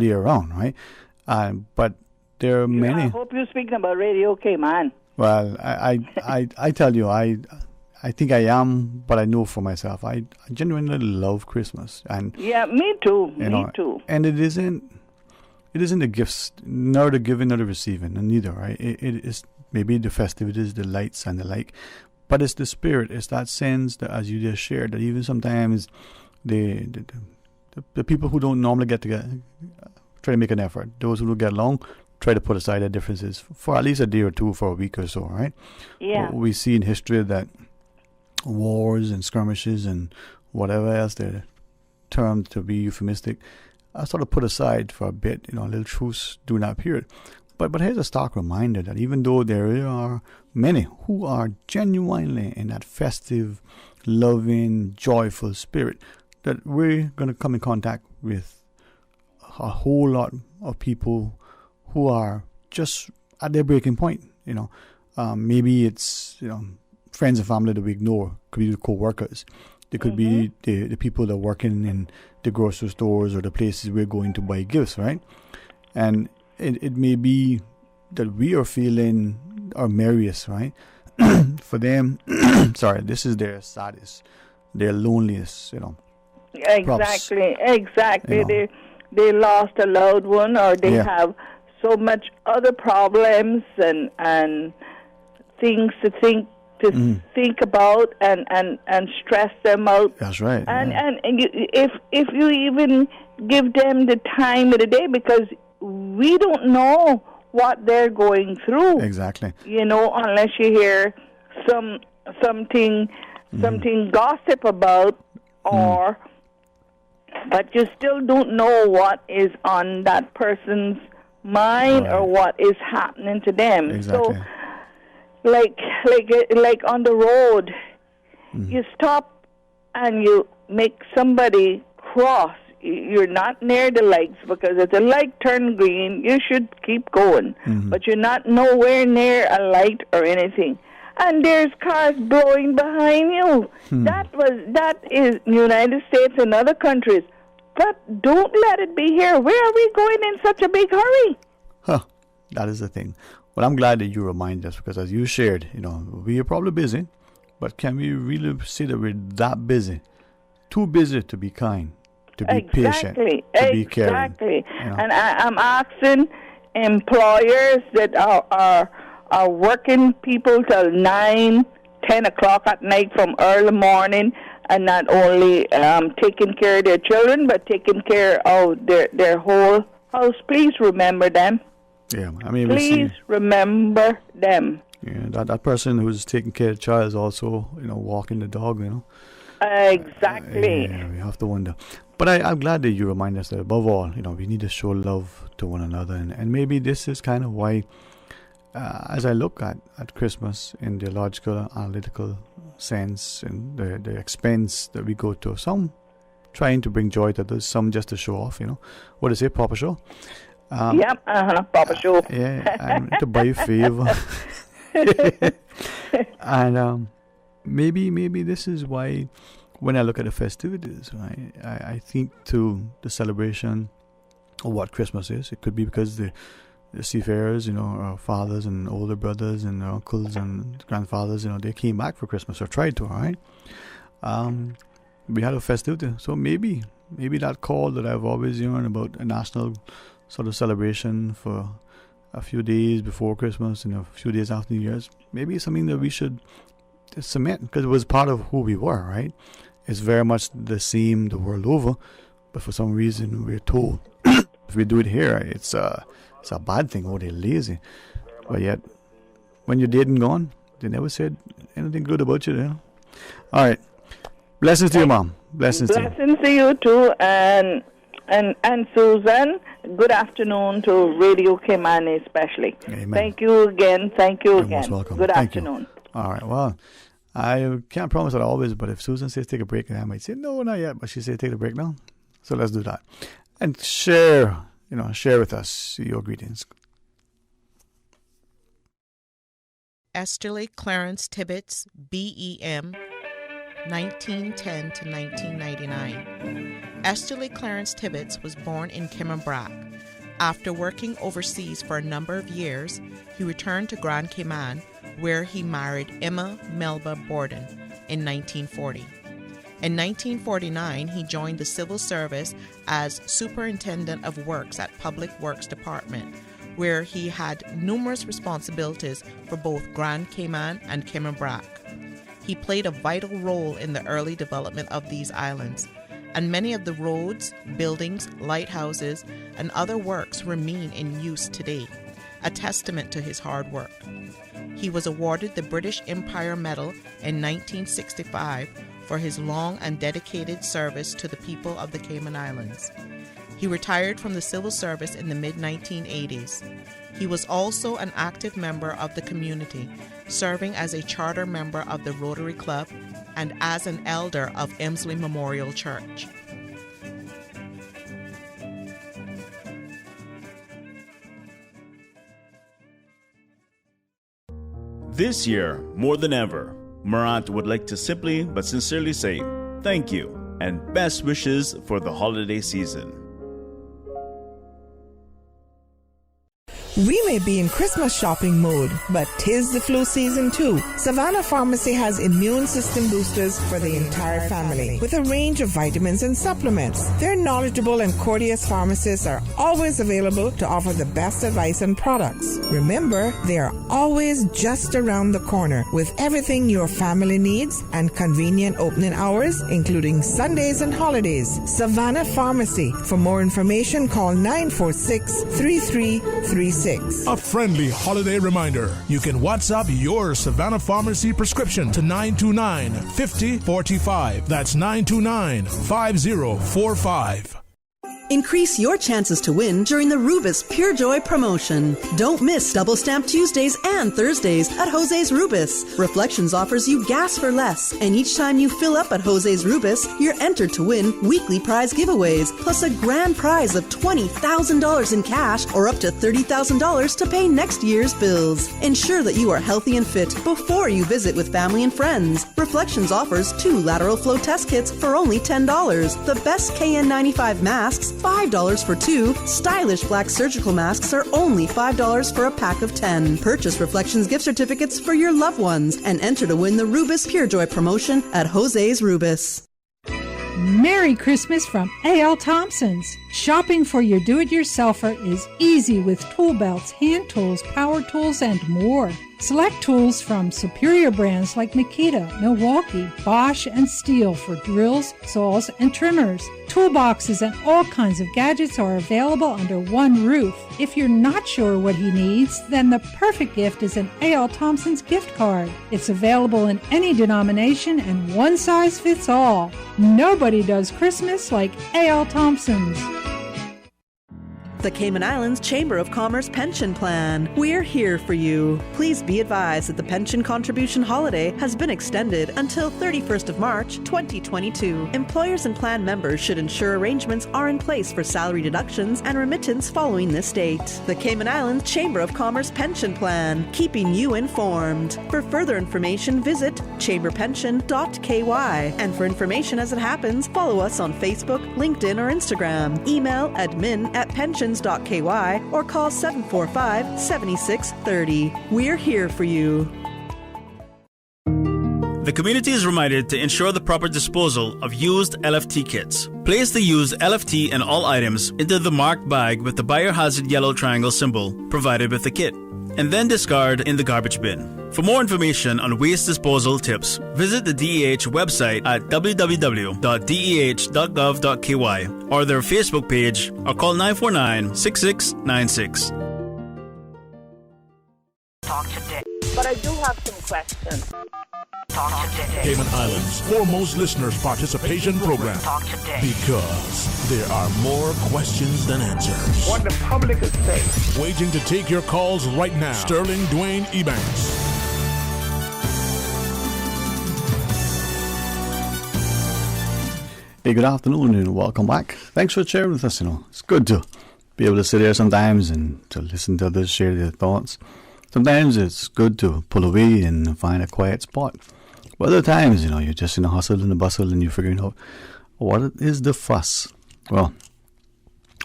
year round, right? But there are many. I hope you're speaking about Radio Cayman. Well, I tell you, I think I am, but I know for myself, I genuinely love Christmas, and yeah, me too, me too. And it isn't the gifts, nor the giving nor the receiving, and neither, right? It is maybe the festivities, the lights, and the like, but it's the spirit. It's that sense that, as you just shared, that even sometimes the people who don't normally get together try to make an effort. Those who don't get along try to put aside their differences for at least a day or two, for a week or so, right? Yeah. We see in history that wars and skirmishes and whatever else they're termed to be euphemistic are sort of put aside for a bit, a little truce during that period. But here's a stark reminder that even though there are many who are genuinely in that festive, loving, joyful spirit, that we're going to come in contact with a whole lot of people who are just at their breaking point. Maybe it's friends and family that we ignore. Could be the co-workers. They could be the people that are working in the grocery stores or the places we're going to buy gifts, right? And it may be that we are feeling our merriest, right? For them, this is their saddest, their loneliest, Exactly. They lost a loved one, or they have so much other problems and things to think about and stress them out. That's right. And if you even give them the time of the day, because we don't know what they're going through. Exactly. Unless you hear something gossip about, or but you still don't know what is on that person's mind or what is happening to them. Exactly. So, like on the road, you stop and you make somebody cross. You're not near the lights, because if the light turned green, you should keep going. But you're not nowhere near a light or anything. And there's cars blowing behind you. That is United States and other countries. But don't let it be here. Where are we going in such a big hurry? That is the thing. Well, I'm glad that you remind us, because as you shared, we are probably busy, but can we really say that we're that busy? Too busy to be kind, to be patient, to be caring. Exactly. And I'm asking employers that are working people till 9, 10 o'clock at night from early morning, and not only taking care of their children, but taking care of their whole house. Please remember them. Yeah, please remember them. Yeah, that person who's taking care of the child is also, walking the dog, Exactly. Yeah, we have to wonder. But I'm glad that you remind us that above all, we need to show love to one another. And maybe this is kind of why, as I look at Christmas in the logical, analytical sense, and the expense that we go to, some trying to bring joy to others, some just to show off, What is it, Papa Show? Papa Show. And to buy a favor. And maybe this is why, when I look at the festivities, right, I think to the celebration of what Christmas is. It could be because the seafarers, our fathers and older brothers and our uncles and grandfathers, they came back for Christmas or tried to, right? We had a festivity. So maybe that call that I've always yearned about, a national sort of celebration for a few days before Christmas and a few days after New Year's, maybe it's something that we should cement, because it was part of who we were, right? It's very much the same the world over, but for some reason we're told if we do it here, it's a bad thing. Oh, they're lazy. But yet, when you're dead and gone, they never said anything good about you. All right. Blessings to you, Mom. Blessings to you. Blessings to you too, and Susan. Good afternoon to Radio Cayman especially. Amen. Thank you again. You're most welcome. Good Thank afternoon. You. All right. Well, I can't promise that always, but if Susan says take a break, I might say no, not yet. But she said take a break now, so let's do that and share with us your greetings. Esterly Clarence Tibbetts, BEM, 1910 to 1999. Esterly Clarence Tibbetts was born in Kimmerbrook. After working overseas for a number of years, he returned to Grand Cayman, where he married Emma Melba Borden in 1940. In 1949, he joined the civil service as Superintendent of Works at Public Works Department, where he had numerous responsibilities for both Grand Cayman and Kimmerbrook. He played a vital role in the early development of these islands, and many of the roads, buildings, lighthouses, and other works remain in use today, a testament to his hard work. He was awarded the British Empire Medal in 1965 for his long and dedicated service to the people of the Cayman Islands. He retired from the civil service in the mid-1980s. He was also an active member of the community, serving as a charter member of the Rotary Club and as an elder of Emsley Memorial Church. This year, more than ever, Morant would like to simply but sincerely say thank you and best wishes for the holiday season. We may be in Christmas shopping mode, but 'tis the flu season too. Savannah Pharmacy has immune system boosters for the entire family with a range of vitamins and supplements. Their knowledgeable and courteous pharmacists are always available to offer the best advice and products. Remember, they are always just around the corner with everything your family needs and convenient opening hours, including Sundays and holidays. Savannah Pharmacy. For more information, call 946-3336. A friendly holiday reminder. You can WhatsApp your Savannah Pharmacy prescription to 929-5045. That's 929-5045. Increase your chances to win during the Rubus Pure Joy promotion. Don't miss Double Stamp Tuesdays and Thursdays at Jose's Rubus. Reflections offers you gas for less, and each time you fill up at Jose's Rubus, you're entered to win weekly prize giveaways, plus a grand prize of $20,000 in cash or up to $30,000 to pay next year's bills. Ensure that you are healthy and fit before you visit with family and friends. Reflections offers 2 lateral flow test kits for only $10. The best KN95 masks, $5 for 2. Stylish black surgical masks are only $5 for a pack of 10. Purchase Reflections gift certificates for your loved ones and enter to win the Rubus Pure Joy promotion at Jose's Rubus. Merry Christmas from A.L. Thompson's. Shopping for your do-it-yourselfer is easy with tool belts, hand tools, power tools, and more. Select tools from superior brands like Makita, Milwaukee, Bosch, and Stihl for drills, saws, and trimmers. Toolboxes and all kinds of gadgets are available under one roof. If you're not sure what he needs, then the perfect gift is an A.L. Thompson's gift card. It's available in any denomination and one size fits all. Nobody does Christmas like A.L. Thompson's. The Cayman Islands Chamber of Commerce Pension Plan. We're here for you. Please be advised that the pension contribution holiday has been extended until 31st of March, 2022. Employers and plan members should ensure arrangements are in place for salary deductions and remittance following this date. The Cayman Islands Chamber of Commerce Pension Plan, keeping you informed. For further information, visit chamberpension.ky. And for information as it happens, follow us on Facebook, LinkedIn, or Instagram. Email admin@pensions.ky or call 745-7630. We're here for you. The community is reminded to ensure the proper disposal of used LFT kits. Place the used LFT and all items into the marked bag with the biohazard yellow triangle symbol provided with the kit, and then discard in the garbage bin. For more information on waste disposal tips, visit the DEH website at www.deh.gov.ky or their Facebook page or call 949-6696. Talk today. But I do have some questions. Talk today. Cayman Islands' foremost listeners participation program. Talk today. Because there are more questions than answers. What the public is saying. Waiting to take your calls right now. Sterling Dwayne Ebanks. Hey, good afternoon and welcome back. Thanks for sharing with us. It's good to be able to sit here sometimes and to listen to others share their thoughts. Sometimes it's good to pull away and find a quiet spot. But other times, you're just in the hustle and the bustle and you're figuring out what is the fuss. Well,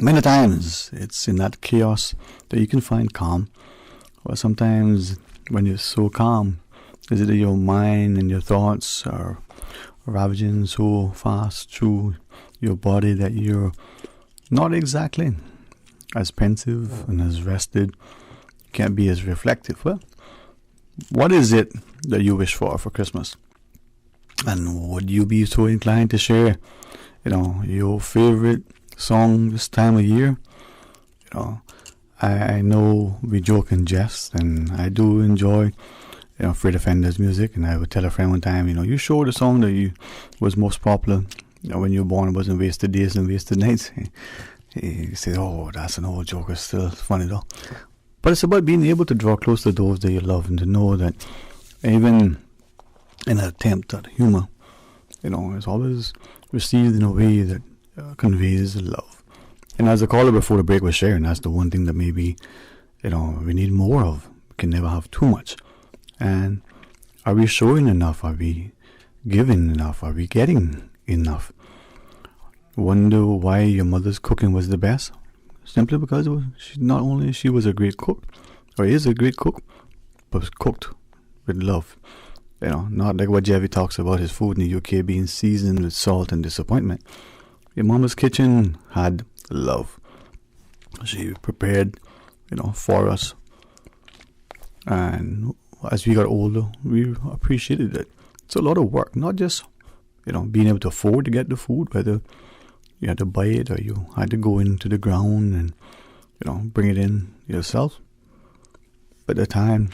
many times it's in that chaos that you can find calm. Or sometimes when you're so calm, is it that your mind and your thoughts are ravaging so fast through your body that you're not exactly as pensive and as rested, can't be as reflective. Well, what is it that you wish for Christmas? And would you be so inclined to share, your favorite song this time of year? I know we joke and jest, and I do enjoy Fred Offender's music, and I would tell a friend one time, you show the song that was most popular when you were born. It wasn't Wasted Days and Wasted Nights. He said, oh, that's an old joke. It's still funny though. But it's about being able to draw close to those that you love and to know that even in an attempt at humor, it's always received in a way that conveys love. And as the caller before the break was sharing, that's the one thing that maybe, we need more of. We can never have too much. And are we showing enough? Are we giving enough? Are we getting enough? Wonder why your mother's cooking was the best? Simply because not only she was a great cook, or is a great cook, but was cooked with love. Not like what Jeffy talks about his food in the UK being seasoned with salt and disappointment. Your mama's kitchen had love. She prepared, for us. And as we got older, we appreciated it. It's a lot of work, not just, being able to afford to get the food, whether you had to buy it or you had to go into the ground and, bring it in yourself. But the time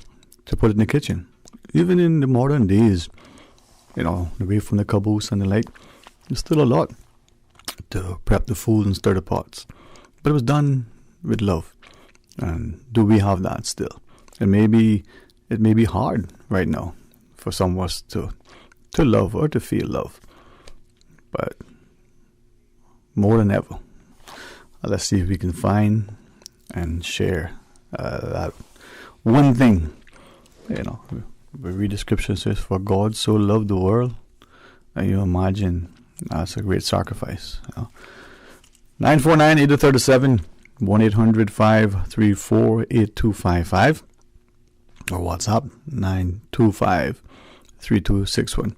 to put it in the kitchen. Even in the modern days, away from the caboose and the like, there's still a lot to prep the food and stir the pots. But it was done with love. And do we have that still? And maybe it may be hard right now for some of us to love or to feel love. But more than ever, let's see if we can find and share that one thing. You know, we read the scripture, it says, "For God so loved the world," and you imagine that's a great sacrifice. You know? 949-8037, 1-800-534-8255, or WhatsApp 925-3261.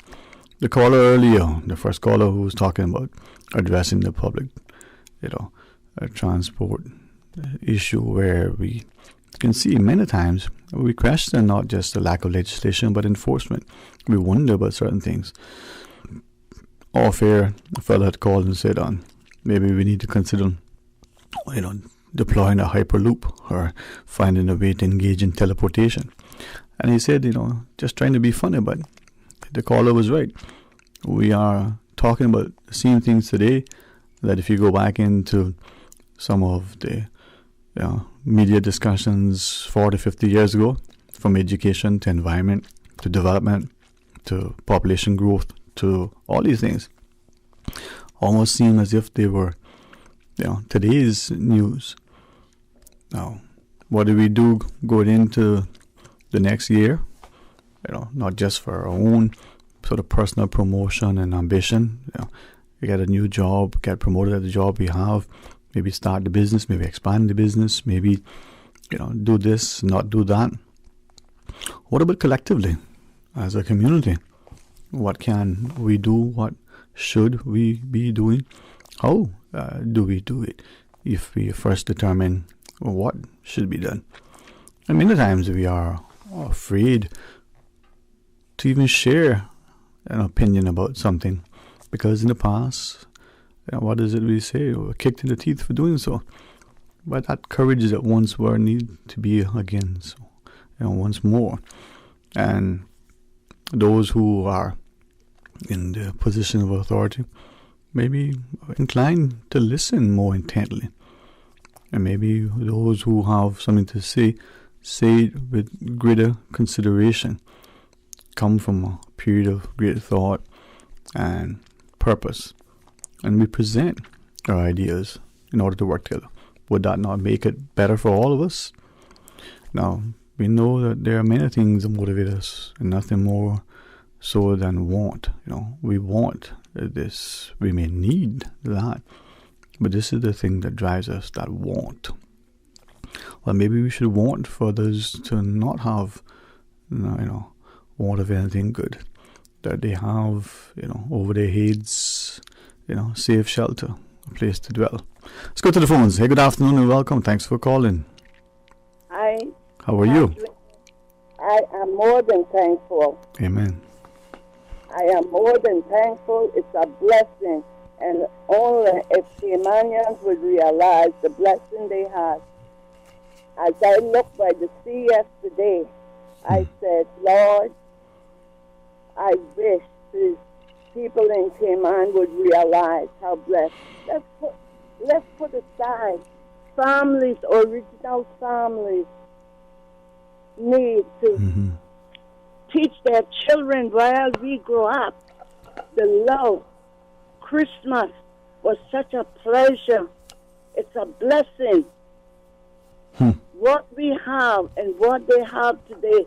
The caller earlier, the first caller who was talking about addressing the public, you know, a transport issue where we can see many times we question not just the lack of legislation but enforcement. We wonder about certain things. Off air, a fellow had called and said, maybe we need to consider, you know, deploying a hyperloop or finding a way to engage in teleportation. And he said, you know, just trying to be funny, but the caller was right. We are talking about the same things today that if you go back into some of the media discussions 40, 50 years ago, from education to environment to development to population growth to all these things, almost seem as if they were, you know, today's news. Now, what do we do going into the next year? You know, not just for our own sort of personal promotion and ambition. You know, you get a new job, get promoted at the job we have, maybe start the business, maybe expand the business, maybe, you know, do this, not do that. What about collectively, as a community? What can we do? What should we be doing? How do we do it? If we first determine what should be done. And many times we are afraid to even share an opinion about something, because in the past, what is it we say? We're kicked in the teeth for doing so. But that courage that once were need to be again, so, you know, once more. And those who are in the position of authority may be inclined to listen more intently. And maybe those who have something to say it with greater consideration, come from a period of great thought and purpose, and we present our ideas in order to work together. Would that not make it better for all of us? Now, we know that there are many things that motivate us, and nothing more so than want. You know, we want this, we may need that, but this is the thing that drives us, that want. Well, maybe we should want for others to not have, want of anything good, that they have, over their heads, safe shelter, a place to dwell. Let's go to the phones. Hey, good afternoon and welcome. Thanks for calling. Hi. How are you? I am more than thankful. Amen. I am more than thankful. It's a blessing. And only if the Caymanians would realize the blessing they had. As I looked by the sea yesterday, I said, Lord, I wish the people in Cayman would realize how blessed. Let's put aside families, original families, need to teach their children while we grow up the love. Christmas was such a pleasure. It's a blessing. What we have and what they have today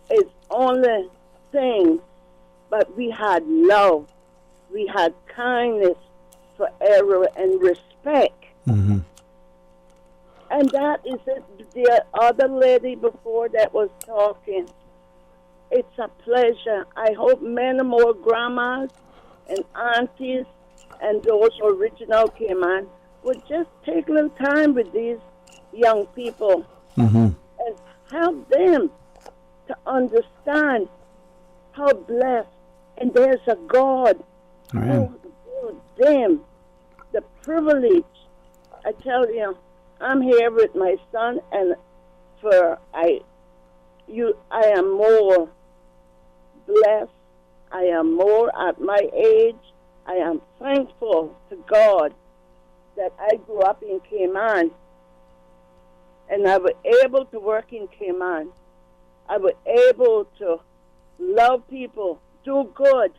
is only things, but we had love, we had kindness forever and respect. And that is it. The other lady before that was talking. It's a pleasure. I hope many more grandmas and aunties and those original Cayman would just take a little time with these young people and help them to understand how blessed, and there's a God who gives them the privilege. I tell you, I'm here with my son, and I am more blessed. I am more at my age. I am thankful to God that I grew up in Cayman and I was able to work in Cayman. I was able to love people, do good,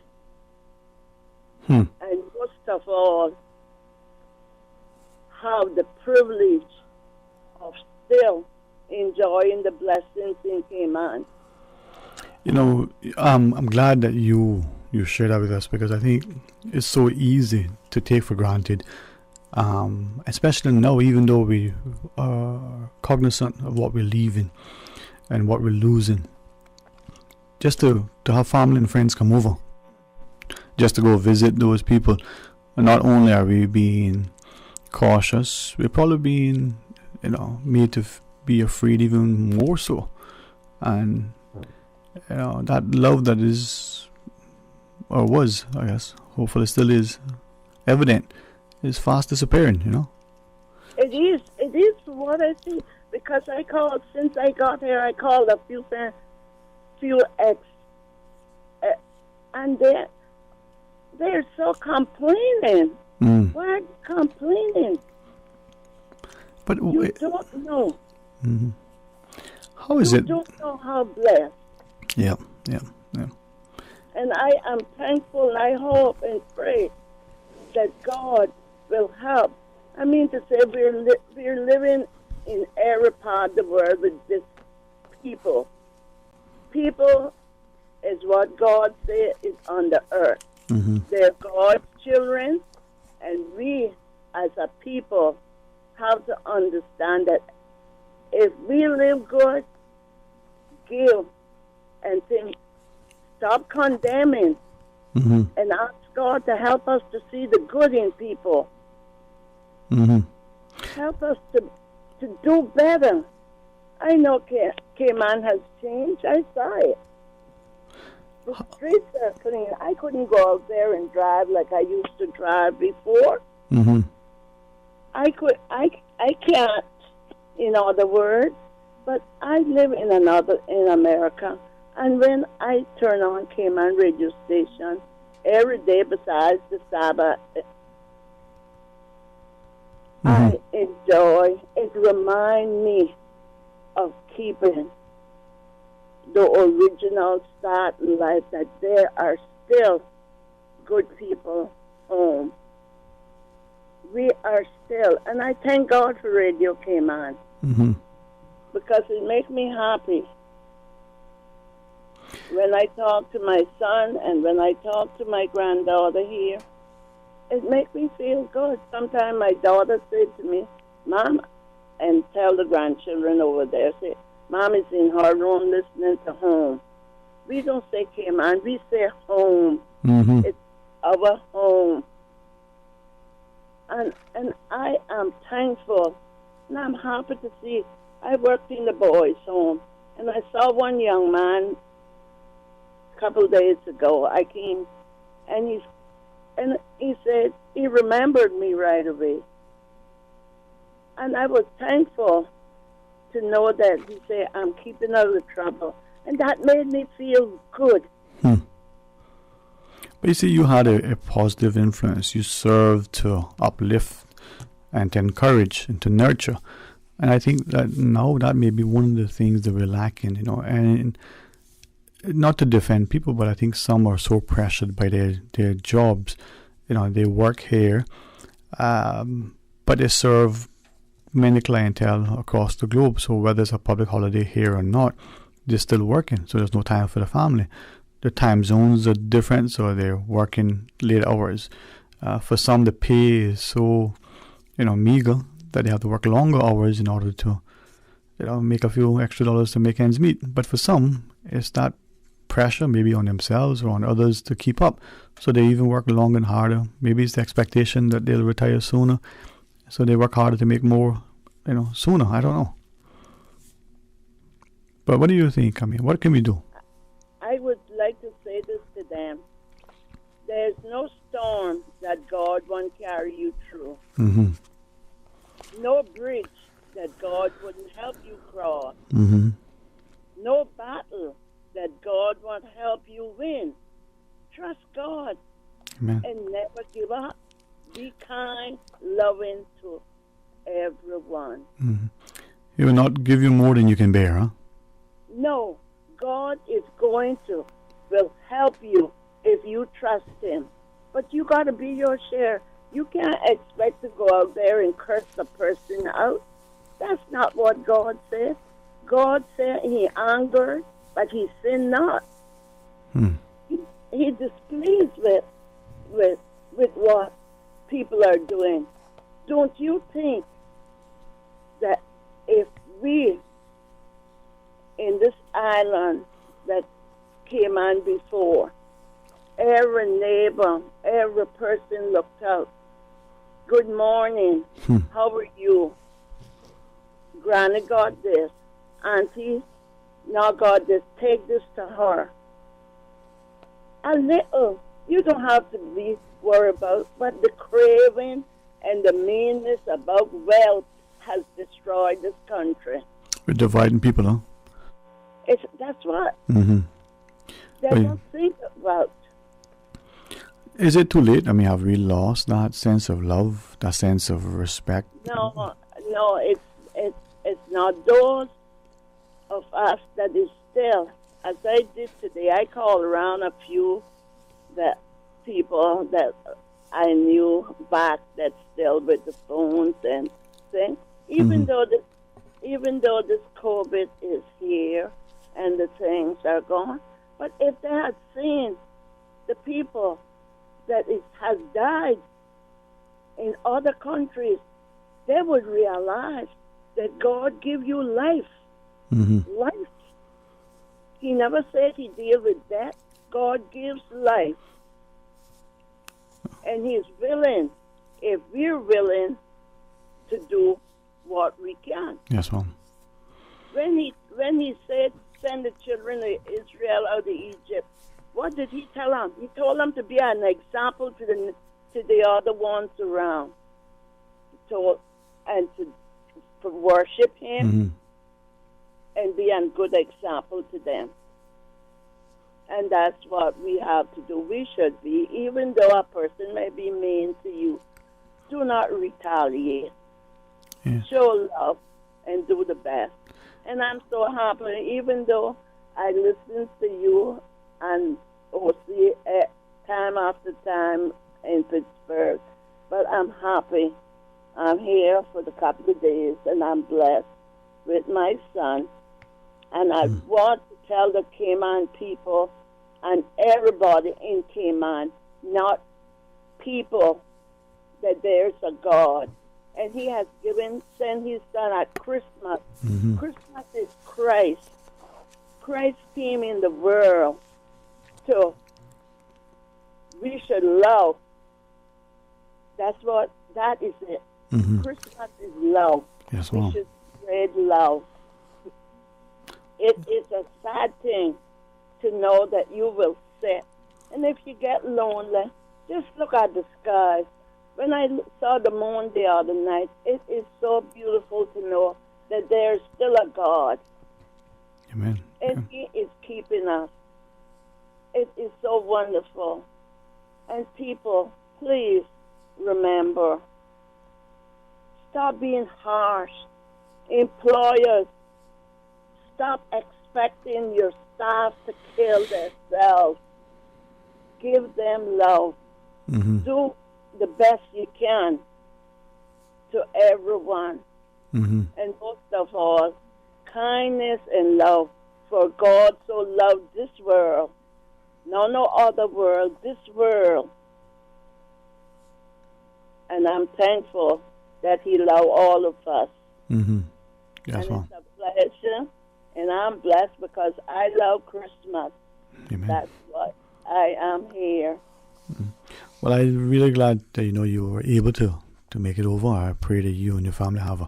and most of all, have the privilege of still enjoying the blessings in Cayman. You know, I'm glad that you share that with us, because I think it's so easy to take for granted, especially now, even though we are cognizant of what we're leaving and what we're losing. Just to have family and friends come over, just to go visit those people. And not only are we being cautious, we're probably being, made to be afraid even more so. And, that love that is, or was, I guess, hopefully still is, evident, is fast disappearing, It is what I see, because since I got here, I called a few ex, and they're so complaining. Why are you complaining? But you don't know. Mm-hmm. How is it? You don't know how blessed. Yeah. And I am thankful, and I hope and pray that God will help. I mean to say, we're living in every part of the world with this people. People is what God said is on the earth. Mm-hmm. They're God's children, and we as a people have to understand that if we live good, give, and think, stop condemning, and ask God to help us to see the good in people. Help us to do better. I know Cayman has changed. I saw it. The streets are clean. I couldn't go out there and drive like I used to drive before. I can't, in other words, but I live in America, and when I turn on Cayman radio station every day besides the Sabbath, I enjoy. It reminds me of keeping the original start in life, that there are still good people home. We are still, and I thank God for Radio Cayman, because it makes me happy. When I talk to my son and when I talk to my granddaughter here, it makes me feel good. Sometimes my daughter said to me, Mom, and tell the grandchildren over there, say, Mom is in her room listening to home. We don't say Cayman, we say home. It's our home. And I am thankful, and I'm happy to see. I worked in the boys' home, and I saw one young man a couple of days ago. I came, and he said he remembered me right away. And I was thankful to know that he said, I'm keeping out of trouble. And that made me feel good. But you see, you had a positive influence. You served to uplift and to encourage and to nurture. And I think that now that may be one of the things that we're lacking, and not to defend people, but I think some are so pressured by their jobs. They work here, but they serve many clientele across the globe. So whether it's a public holiday here or not, they're still working. So there's no time for the family. The time zones are different, so they're working late hours. For some, the pay is so, meager that they have to work longer hours in order to, make a few extra dollars to make ends meet. But for some, it's that pressure maybe on themselves or on others to keep up. So they even work longer and harder. Maybe it's the expectation that they'll retire sooner. So they work harder to make more, sooner. I don't know. But what do you think, Camille? What can we do? I would like to say this to them. There's no storm that God won't carry you through. No bridge that God wouldn't help you cross. No battle that God won't help you win. Trust God. Amen. and never give up. Be kind, loving to everyone. Mm-hmm. He will not give you more than you can bear, huh? No, God is going to will help you if you trust Him. But you got to be your share. You can't expect to go out there and curse the person out. That's not what God said. God said He angered, but He sinned not. He displeased with what people are doing. Don't you think that if we in this island that came on before, every neighbor, every person looked out. Good morning. How are you? Granny got this. Auntie, now got this. Take this to her. A little. You don't have to be worried about, but the craving and the meanness about wealth has destroyed this country. We're dividing people, huh? That's what Mm-hmm. they don't think about. Is it too late? I mean, have we lost that sense of love, that sense of respect? No, it's not those of us that is still. As I did today, I called around a few that people that I knew back that still with the phones and things. Even though this COVID is here and the things are gone, but if they had seen the people that has died in other countries, they would realize that God give you life. Life. He never said He deal with death. God gives life. And He's willing, if we're willing, to do what we can. Yes, ma'am. When he said, send the children of Israel out of Egypt, what did He tell them? He told them to be an example to the other ones around, to worship Him and be a good example to them. And that's what we have to do. We should be, even though a person may be mean to you, do not retaliate. Yeah. Show love and do the best. And I'm so happy, even though I listen to you and OC time after time in Pittsburgh, but I'm happy. I'm here for the couple of days, and I'm blessed with my son. And I want to tell the Cayman people and everybody in Cayman, not people, that there's a God. And He has sent His Son at Christmas. Christmas is Christ. Christ came in the world. So we should love. That is it. Christmas is love. Yes, we should spread love. It is a sad thing to know that you will sit. And if you get lonely, just look at the skies. When I saw the moon the other night, it is so beautiful to know that there's still a God. Amen. And He is keeping us. It is so wonderful. And people, please remember, stop being harsh. Employers, stop expecting your staff to kill themselves. Give them love. Do the best you can to everyone. And most of all, kindness and love. For God so loved this world. No other world, this world. And I'm thankful that He loved all of us. Yes, and it's a pleasure. And I'm blessed because I love Christmas. Amen. That's what I am here. Well, I'm really glad that you were able to make it over. I pray that you and your family have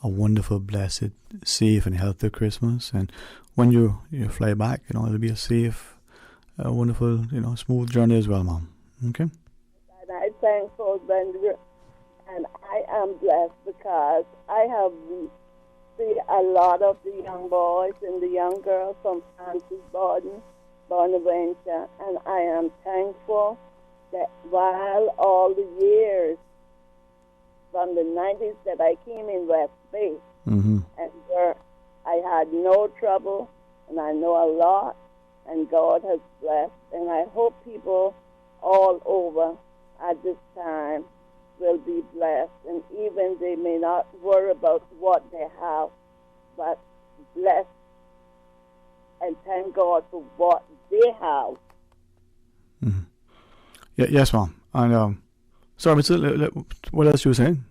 a wonderful, blessed, safe, and healthy Christmas. And when you fly back, it'll be a safe, wonderful, smooth journey as well, Mom. Okay. And I'm thankful, Brenda, and I am blessed because I have seen a lot of the young boys and the young girls from Francis Bonaventure, and I am thankful that while all the years from the 90s that I came in West Bay, and where I had no trouble, and I know a lot, and God has blessed, and I hope people all over at this time will be blessed, and even they may not worry about what they have, but bless and thank God for what they have. Yes, Mom. And sorry, what else you were saying?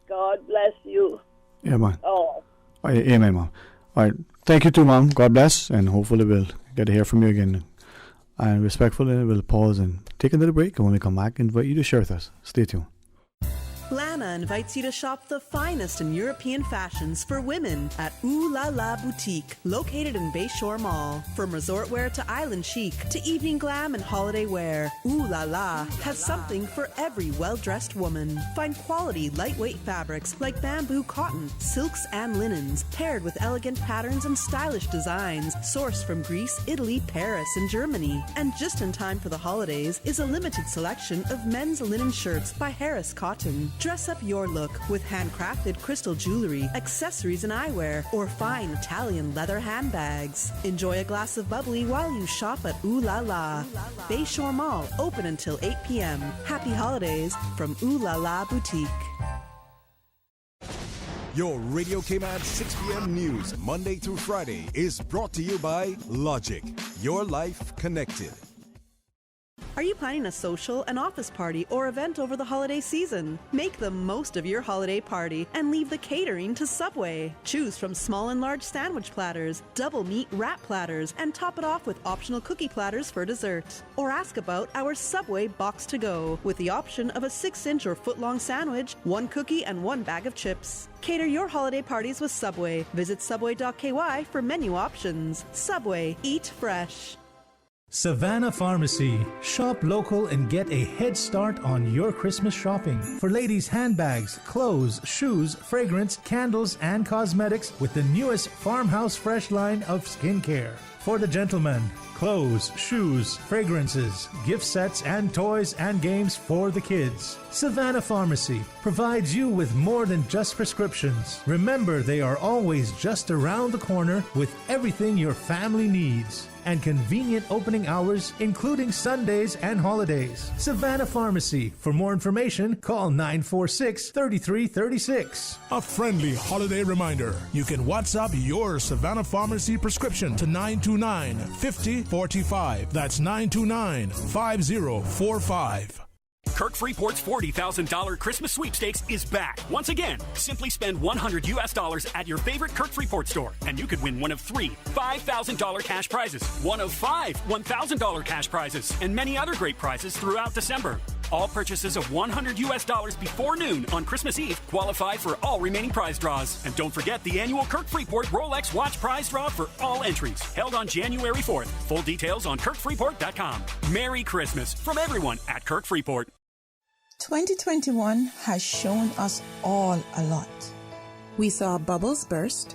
God bless you. Yeah, man. Oh. Amen, Mom. All right. Thank you too, Mom. God bless, and hopefully we'll get to hear from you again. And respectfully, we'll pause and take another break, and when we come back, invite you to share with us. Stay tuned. Lana invites you to shop the finest in European fashions for women at Ooh La La Boutique, located in Bayshore Mall. From resort wear to island chic to evening glam and holiday wear, Ooh La La has something for every well-dressed woman. Find quality, lightweight fabrics like bamboo cotton, silks and linens, paired with elegant patterns and stylish designs, sourced from Greece, Italy, Paris, and Germany. And just in time for the holidays is a limited selection of men's linen shirts by Harris Cotton. Dress up your look with handcrafted crystal jewelry, accessories and eyewear, or fine Italian leather handbags. Enjoy a glass of bubbly while you shop at Ooh La La. Bayshore Mall, open until 8 p.m. Happy holidays from Ooh La La Boutique. Your Radio Cayman 6 p.m. news, Monday through Friday, is brought to you by Logic. Your life connected. Are you planning a social, an office party, or event over the holiday season? Make the most of your holiday party and leave the catering to Subway. Choose from small and large sandwich platters, double meat wrap platters, and top it off with optional cookie platters for dessert. Or ask about our Subway Box to Go, with the option of a 6-inch or foot-long sandwich, 1 cookie, and 1 bag of chips. Cater your holiday parties with Subway. Visit subway.ky for menu options. Subway, eat fresh. Savannah Pharmacy. Shop local and get a head start on your Christmas shopping. For ladies' handbags, clothes, shoes, fragrance, candles, and cosmetics with the newest Farmhouse Fresh line of skincare. For the gentlemen, clothes, shoes, fragrances, gift sets, and toys and games for the kids. Savannah Pharmacy provides you with more than just prescriptions. Remember, they are always just around the corner with everything your family needs. And convenient opening hours, including Sundays and holidays. Savannah Pharmacy. For more information, call 946-3336. A friendly holiday reminder. You can WhatsApp your Savannah Pharmacy prescription to 929-5045. That's 929-5045. Kirk Freeport's $40,000 Christmas sweepstakes is back. Once again, simply spend $100 at your favorite Kirk Freeport store, and you could win one of 3 $5,000 cash prizes, one of 5 $1,000 cash prizes, and many other great prizes throughout December. All purchases of $100 before noon on Christmas Eve qualify for all remaining prize draws. And don't forget the annual Kirk Freeport Rolex watch prize draw for all entries, held on January 4th. Full details on KirkFreeport.com. Merry Christmas from everyone at Kirk Freeport. 2021 has shown us all a lot. We saw bubbles burst.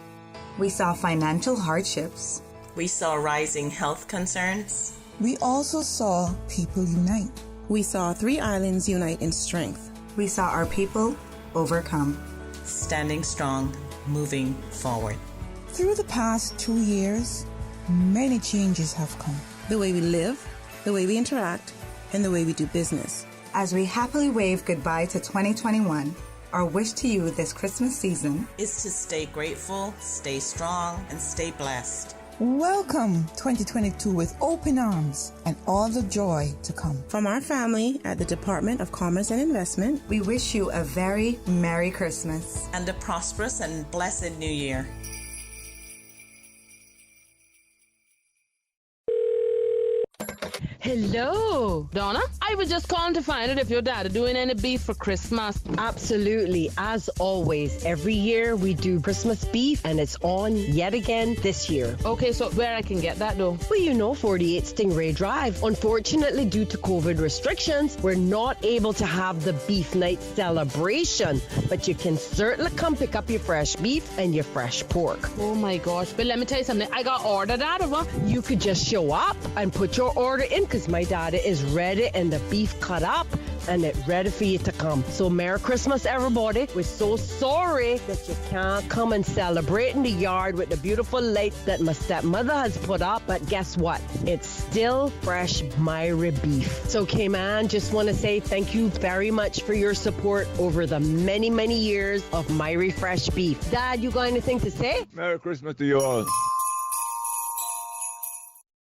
We saw financial hardships. We saw rising health concerns. We also saw people unite. We saw 3 islands unite in strength. We saw our people overcome. Standing strong, moving forward. Through the past 2 years, many changes have come. The way we live, the way we interact, and the way we do business. As we happily wave goodbye to 2021, our wish to you this Christmas season is to stay grateful, stay strong, and stay blessed. Welcome 2022 with open arms and all the joy to come. From our family at the Department of Commerce and Investment, we wish you a very Merry Christmas and a prosperous and blessed New Year. Hello, Donna. I was just calling to find out if your dad is doing any beef for Christmas. Absolutely. As always, every year we do Christmas beef, and it's on yet again this year. Okay, so where I can get that though? Well, 48 Stingray Drive. Unfortunately, due to COVID restrictions, we're not able to have the beef night celebration, but you can certainly come pick up your fresh beef and your fresh pork. Oh my gosh, but let me tell you something. I got ordered that or what? You could just show up and put your order in, because my daddy is ready and the beef cut up and it ready for you to come. So Merry Christmas, everybody. We're so sorry that you can't come and celebrate in the yard with the beautiful lights that my stepmother has put up. But guess what? It's still fresh Myra beef. So Cayman, just want to say thank you very much for your support over the many, many years of Myra fresh beef. Dad, you got anything to say? Merry Christmas to you all.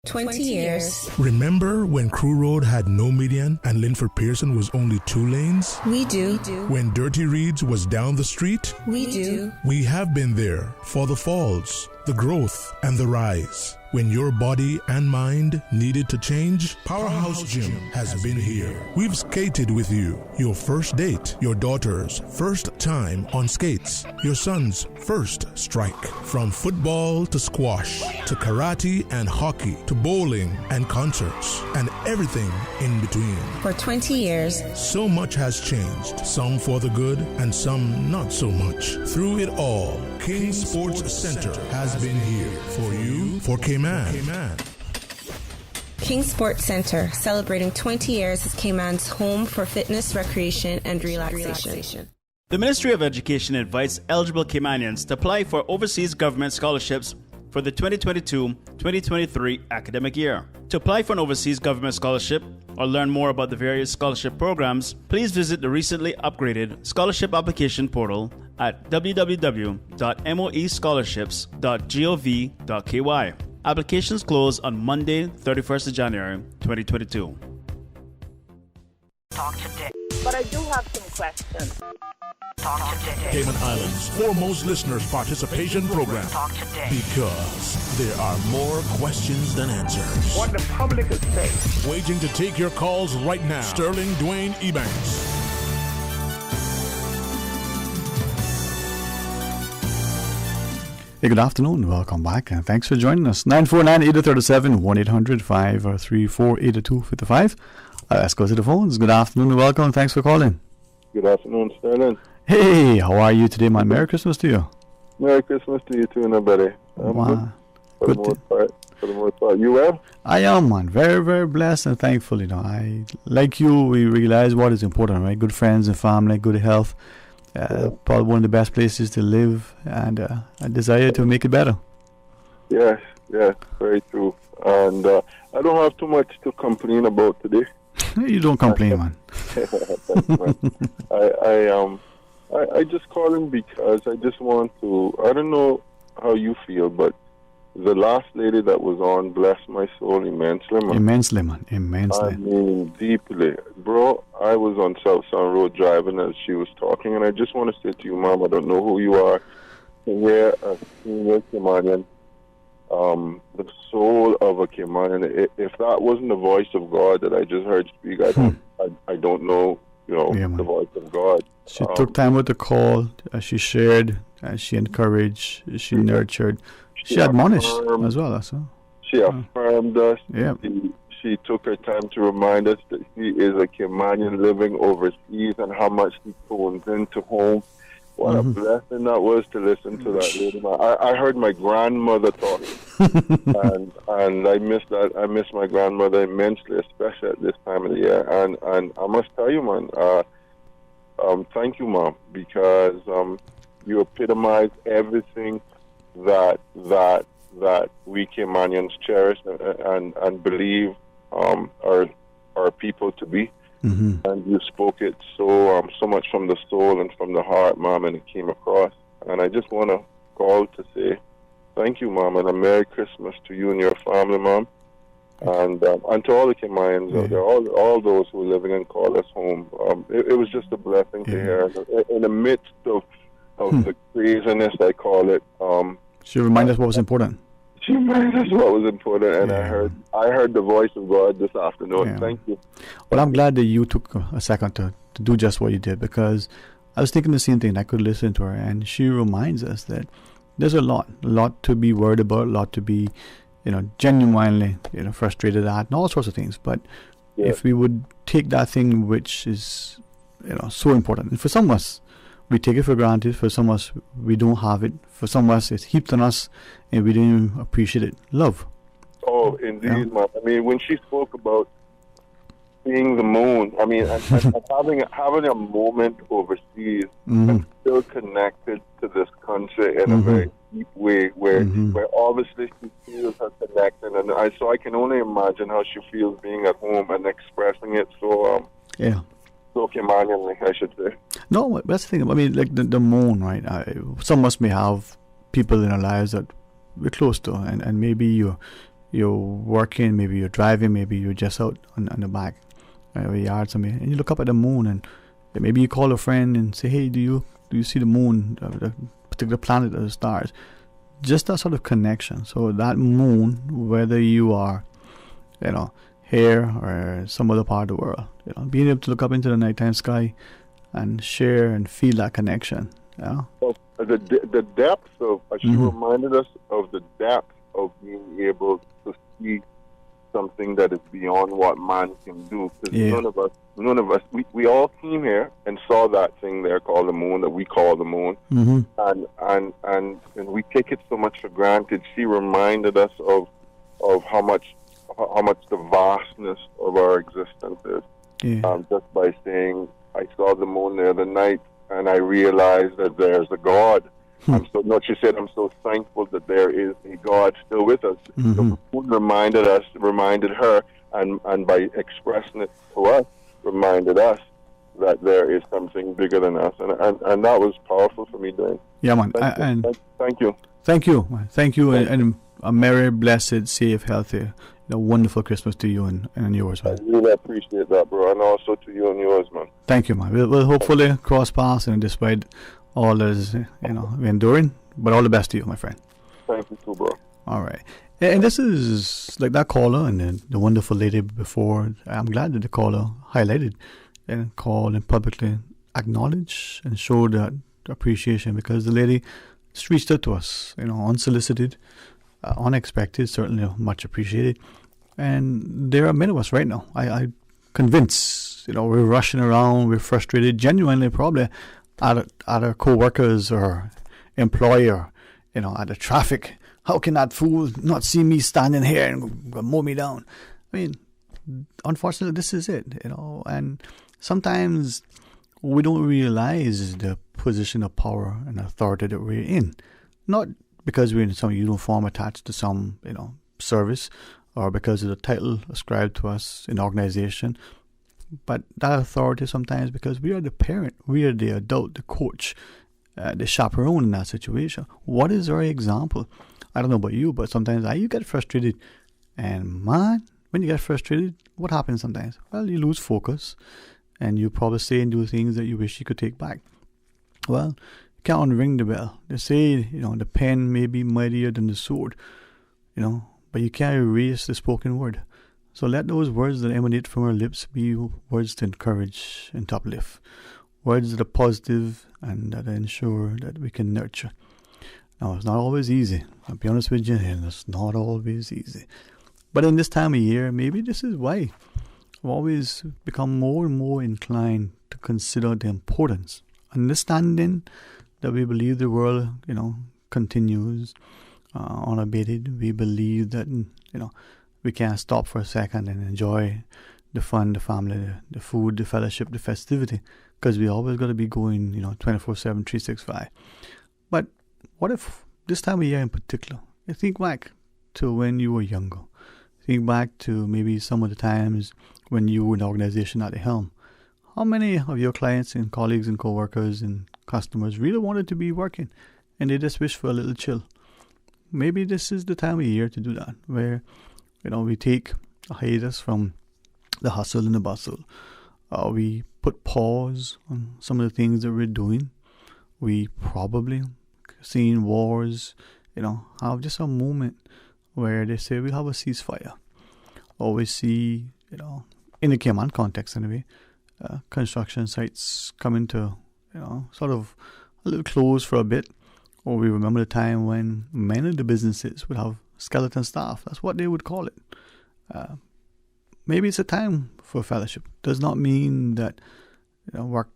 20 years. Remember when Crew Road had no median and Linford Pearson was only 2 lanes? We do. When Dirty Reeds was down the street? We do. We have been there for the falls, the growth, and the rise. When your body and mind needed to change, Powerhouse Gym has been here. We've skated with you. Your first date, your daughter's first time on skates, your son's first strike. From football to squash, to karate and hockey, to bowling and concerts, and everything in between. For 20 years, so much has changed, some for the good and some not so much. Through it all, King Sports Center has been here for you, for Cayman. King Sports Center, celebrating 20 years as Cayman's home for fitness, recreation, and relaxation. The Ministry of Education invites eligible Caymanians to apply for overseas government scholarships for the 2022-2023 academic year. To apply for an overseas government scholarship or learn more about the various scholarship programs, please visit the recently upgraded scholarship application portal at www.moescholarships.gov.ky. Applications close on Monday, 31st of January, 2022. Talk today. But I do have some questions. Talk today. Cayman Islands' foremost listeners participation program. Talk today. Because there are more questions than answers. What the public is saying. Waging to take your calls right now. Sterling Dwayne Ebanks. Hey, good afternoon. Welcome back, and thanks for joining us. 949-8037, 1-800-534-8255. Let's go to the phones. Good afternoon and welcome. Thanks for calling. Good afternoon, Sterling. Hey, how are you today, man? Merry Christmas to you. Merry Christmas to you too, nobody. Wow. For the most part. You well? I am, man. Very, very blessed and thankful. You know, like you, we realize what is important, right? Good friends and family, good health. Probably one of the best places to live, and a desire to make it better. Yes, very true. And I don't have too much to complain about today. You don't complain, man. I just calling because I just want to. I don't know how you feel, but the last lady that was on, bless my soul immensely, man. Immensely, man. Immensely. I mean, deeply. Bro, I was on South Sound Road driving as she was talking, and I just want to say to you, Mom, I don't know who you are. We're a senior Caymanian, the soul of a Caymanian. If that wasn't the voice of God that I just heard speak, I don't know, the voice of God. She took time with the call. She shared. She encouraged. She nurtured. She admonished as well. She affirmed us. Yeah. She took her time to remind us that she is a Caymanian living overseas and how much she tunes into home. What a blessing that was to listen to that lady. I heard my grandmother talking, and I miss that. I miss my grandmother immensely, especially at this time of the year. And I must tell you, man, thank you, Mom, because you epitomize everything that we Caymanians cherish and believe our people to be. And you spoke it so much from the soul and from the heart, Mom, and it came across. And I just want to call to say thank you, Mom, and a Merry Christmas to you and your family, Mom, and to all the Caymanians out there, all those who are living and call us home. It was just a blessing to hear. In the midst of the craziness, I call it. She reminded us what was important. She reminded us what was important, and I heard the voice of God this afternoon. Yeah. Thank you. Well, I'm glad that you took a second to do just what you did, because I was thinking the same thing. I could listen to her, and she reminds us that there's a lot to be worried about, a lot to be, genuinely, frustrated at, and all sorts of things. But if we would take that thing which is, so important, and for some of us, we take it for granted. For some of us, we don't have it. For some of us, it's heaped on us, and we didn't even appreciate it. Love. Oh, indeed, man. I mean, when she spoke about seeing the moon, I mean, and having a moment overseas and still connected to this country in a very deep way, where obviously she feels her connection, and so I can only imagine how she feels being at home and expressing it so Caymanianly, I should say. No, that's the thing. I mean, like the moon, right? Some of us may have people in our lives that we're close to, and maybe you're working, maybe you're driving, maybe you're just out on the back of a yard somewhere, and you look up at the moon, and maybe you call a friend and say, "Hey, do you see the moon, the particular planet or the stars?" Just that sort of connection. So that moon, whether you are, here or some other part of the world, being able to look up into the nighttime sky and share and feel that connection. Yeah. Well, the depth of she reminded us of the depth of being able to see something that is beyond what man can do. Because none of us, we all came here and saw that thing there called the moon, that we call the moon, and we take it so much for granted. She reminded us of how much the vastness of our existence is. Just by saying, I saw the moon the other night and I realized that there's a God. She said, I'm so thankful that there is a God still with us. The moon reminded her, and by expressing it to us, reminded us that there is something bigger than us. And that was powerful for me, Dwayne. Yeah, man. Thank you. Thank you, and a merry, blessed, safe, healthy, wonderful Christmas to you and yours, man. I really appreciate that, bro, and also to you and yours, man. Thank you, man. We'll hopefully cross paths, and despite all this, we're enduring, but all the best to you, my friend. Thank you too, bro. All right. And this is like that caller and the wonderful lady before. I'm glad that the caller highlighted and called and publicly acknowledged and showed that appreciation, because the lady just reached out to us, unsolicited, unexpected, certainly much appreciated. And there are many of us right now. I convinced, we're rushing around, we're frustrated, genuinely probably at our co-workers or employer, at the traffic. How can that fool not see me standing here and mow me down? I mean, unfortunately, this is it, and sometimes we don't realize the position of power and authority that we're in. Not because we're in some uniform attached to some, service, or because of the title ascribed to us in the organization, but that authority sometimes because we are the parent, we are the adult, the coach, the chaperone in that situation. What is our example? I don't know about you, but sometimes you get frustrated, and man, when you get frustrated, what happens sometimes? Well, you lose focus, and you probably say and do things that you wish you could take back. Well, you can't unring the bell. They say, the pen may be mightier than the sword, but you can't erase the spoken word. So let those words that emanate from our lips be words to encourage and to uplift. Words that are positive and that ensure that we can nurture. Now, it's not always easy. I'll be honest with you, and it's not always easy. But in this time of year, maybe this is why I've always become more and more inclined to consider the importance, understanding that we believe the world, continues unabated. We believe that, we can't stop for a second and enjoy the fun, the family, the food, the fellowship, the festivity, because we always got to be going, 24/7, 365. But what if this time of year in particular, you think back to when you were younger, think back to maybe some of the times when you were in the organization at the helm. How many of your clients and colleagues and co-workers and customers really wanted to be working and they just wish for a little chill? Maybe this is the time of year to do that, where we take a hiatus from the hustle and the bustle. We put pause on some of the things that we're doing. We probably, seeing wars, have just a moment where they say we'll have a ceasefire. Or we see, in the Cayman context anyway, construction sites coming to, sort of a little close for a bit. Or we remember the time when many of the businesses would have skeleton staff. That's what they would call it. Maybe it's a time for fellowship. Does not mean that work,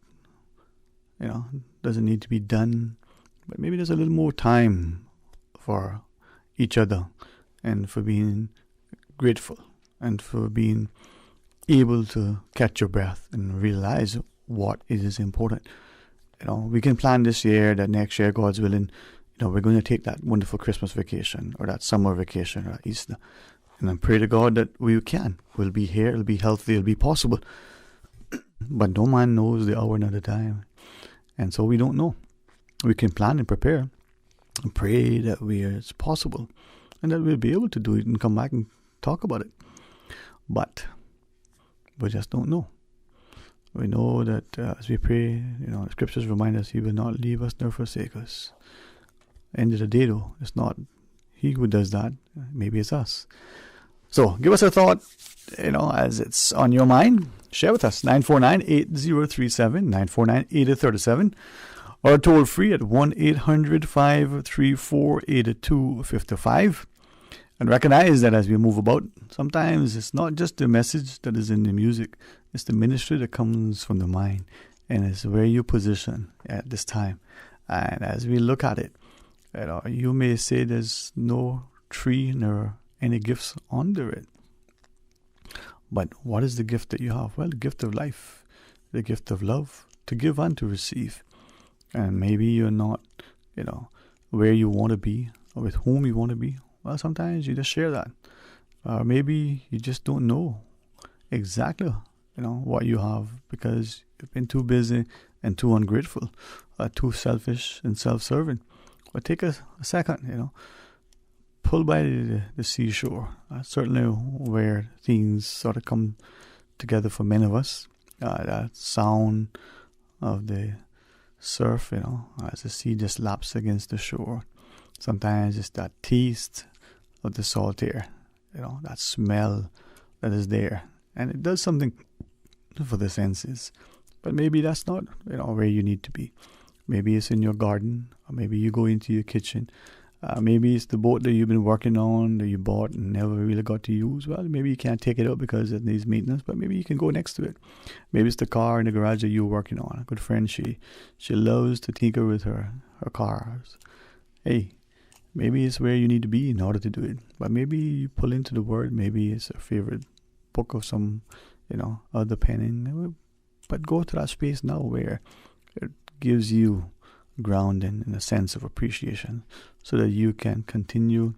doesn't need to be done. But maybe there's a little more time for each other and for being grateful and for being able to catch your breath and realize what is important. We can plan this year that next year, God's willing, we're going to take that wonderful Christmas vacation or that summer vacation or that Easter. And I pray to God that we can. We'll be here, it'll be healthy, it'll be possible. But no man knows the hour nor the time. And so we don't know. We can plan and prepare and pray that it's possible and that we'll be able to do it and come back and talk about it. But we just don't know. We know that as we pray, the scriptures remind us He will not leave us nor forsake us. End of the day, though, it's not He who does that. Maybe it's us. So give us a thought, as it's on your mind. Share with us, 949-8037, 949-8037, or toll free at 1-800-534-8255. And recognize that as we move about, sometimes it's not just the message that is in the music, it's the ministry that comes from the mind, and it's where you position at this time. And as we look at it, you may say there's no tree nor any gifts under it. But what is the gift that you have? Well, the gift of life, the gift of love, to give and to receive. And maybe you're not, where you want to be or with whom you want to be. Well, sometimes you just share that. Or maybe you just don't know exactly, what you have because you've been too busy and too ungrateful, too selfish and self-serving. But take a second, pull by the seashore. That's certainly where things sort of come together for many of us. That sound of the surf, as the sea just laps against the shore. Sometimes it's that taste of the salt air, that smell that is there. And it does something for the senses. But maybe that's not, where you need to be. Maybe it's in your garden, or maybe you go into your kitchen. Maybe it's the boat that you've been working on that you bought and never really got to use. Well, maybe you can't take it out because it needs maintenance, but maybe you can go next to it. Maybe it's the car in the garage that you're working on. A good friend, she loves to tinker with her cars. Hey, maybe it's where you need to be in order to do it. But maybe you pull into the Word. Maybe it's a favorite book of some, other penning. But go to that space now where it gives you grounding and a sense of appreciation so that you can continue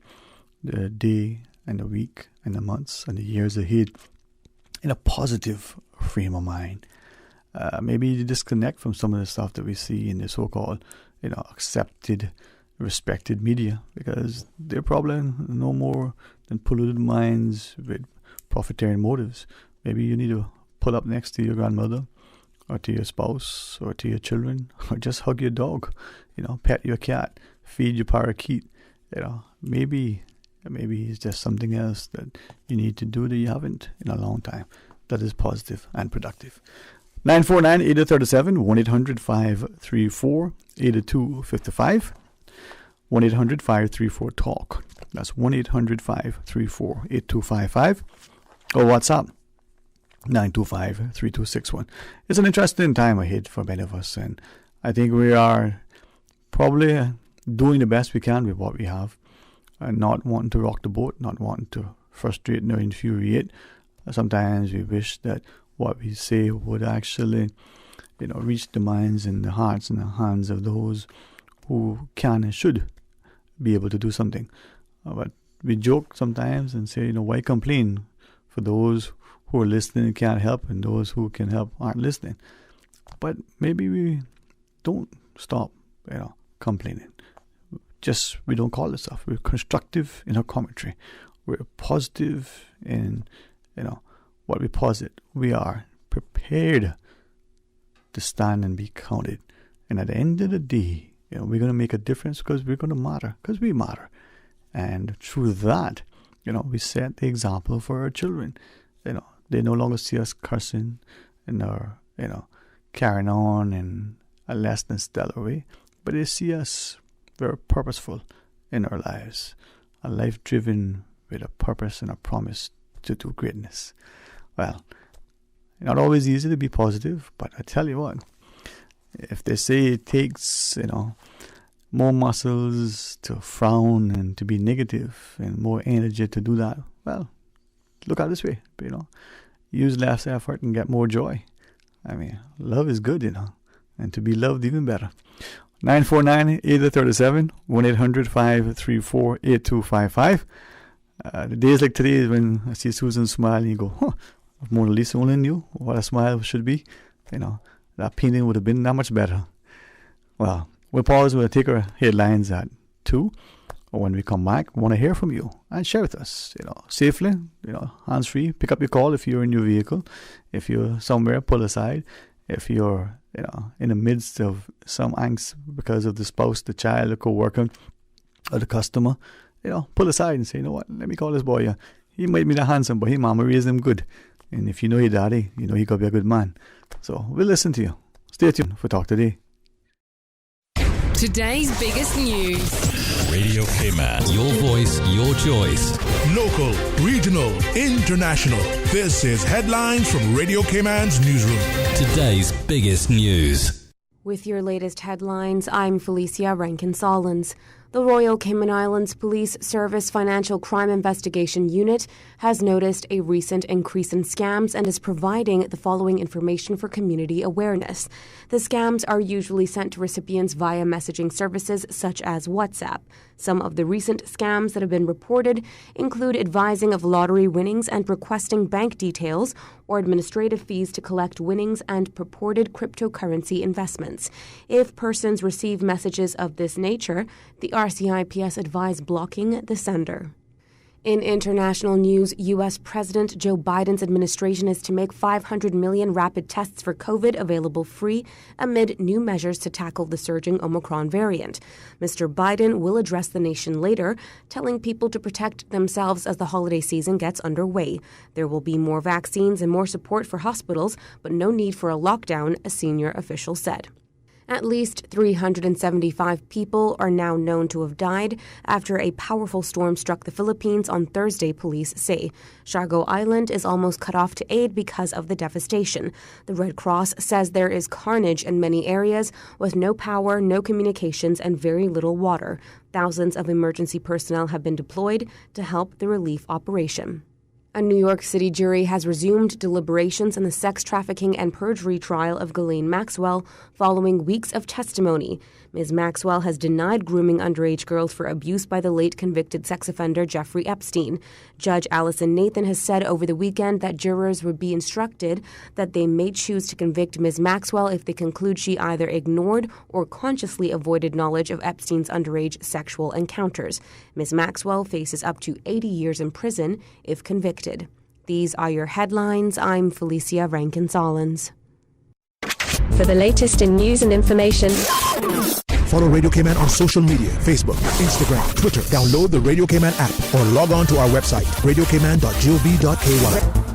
the day and the week and the months and the years ahead in a positive frame of mind. Maybe you disconnect from some of the stuff that we see in the so-called, accepted, respected media because they're probably no more than polluted minds with profiteering motives. Maybe you need to pull up next to your grandmother or to your spouse, or to your children, or just hug your dog, pet your cat, feed your parakeet. Maybe it's just something else that you need to do that you haven't in a long time. That is positive and productive. 949-8037, 1-800-534-8255, 1-800-534-TALK. That's 1-800-534-8255, or WhatsApp 925-3261. It's an interesting time ahead for many of us, and I think we are probably doing the best we can with what we have, and not wanting to rock the boat, not wanting to frustrate nor infuriate. Sometimes we wish that what we say would actually, reach the minds and the hearts and the hands of those who can and should be able to do something. But we joke sometimes and say, why complain for those who are listening and can't help, and those who can help aren't listening. But maybe we don't stop, complaining. Just, we don't call it stuff. We're constructive in our commentary. We're positive in, what we posit. We are prepared to stand and be counted. And at the end of the day, we're going to make a difference because we're going to matter, because we matter. And through that, we set the example for our children. They no longer see us cursing and carrying on in a less than stellar way, but they see us very purposeful in our lives, a life driven with a purpose and a promise to do greatness. Well, not always easy to be positive, but I tell you what, if they say it takes, more muscles to frown and to be negative and more energy to do that, well, look at it this way, use less effort and get more joy. I mean, love is good, and to be loved even better. 949-8037, 1-800-534-8255. The days like today is when I see Susan smile and you go, if Mona Lisa only knew what a smile should be, that painting would have been that much better. Well, we'll pause. We'll take our headlines at 2. Or when we come back, we want to hear from you and share with us, safely, hands-free. Pick up your call if you're in your vehicle. If you're somewhere, pull aside. If you're, in the midst of some angst because of the spouse, the child, the co-worker, or the customer, pull aside and say, you know what, let me call this boy. He might be the handsome, but mama raised him good. And if you know your daddy, he got to be a good man. So we'll listen to you. Stay tuned for Talk Today. Today's biggest news. Radio Cayman. Your voice, your choice. Local, regional, international. This is Headlines from Radio Cayman's newsroom. Today's biggest news. With your latest headlines, I'm Felicia Rankin-Solins. The Royal Cayman Islands Police Service Financial Crime Investigation Unit has noticed a recent increase in scams and is providing the following information for community awareness. The scams are usually sent to recipients via messaging services such as WhatsApp. Some of the recent scams that have been reported include advising of lottery winnings and requesting bank details or administrative fees to collect winnings and purported cryptocurrency investments. If persons receive messages of this nature, the RCIPS advise blocking the sender. In international news, U.S. President Joe Biden's administration is to make 500 million rapid tests for COVID available free amid new measures to tackle the surging Omicron variant. Mr. Biden will address the nation later, telling people to protect themselves as the holiday season gets underway. There will be more vaccines and more support for hospitals, but no need for a lockdown, a senior official said. At least 375 people are now known to have died after a powerful storm struck the Philippines on Thursday, police say. Siargao Island is almost cut off to aid because of the devastation. The Red Cross says there is carnage in many areas with no power, no communications, and very little water. Thousands of emergency personnel have been deployed to help the relief operation. A New York City jury has resumed deliberations in the sex trafficking and perjury trial of Ghislaine Maxwell following weeks of testimony. Ms. Maxwell has denied grooming underage girls for abuse by the late convicted sex offender Jeffrey Epstein. Judge Allison Nathan has said over the weekend that jurors would be instructed that they may choose to convict Ms. Maxwell if they conclude she either ignored or consciously avoided knowledge of Epstein's underage sexual encounters. Ms. Maxwell faces up to 80 years in prison if convicted. These are your headlines. I'm Felicia Rankin-Solins. For the latest in news and information, follow Radio Cayman on social media, Facebook, Instagram, Twitter. Download the Radio Cayman app or log on to our website, radiocayman.gov.ky.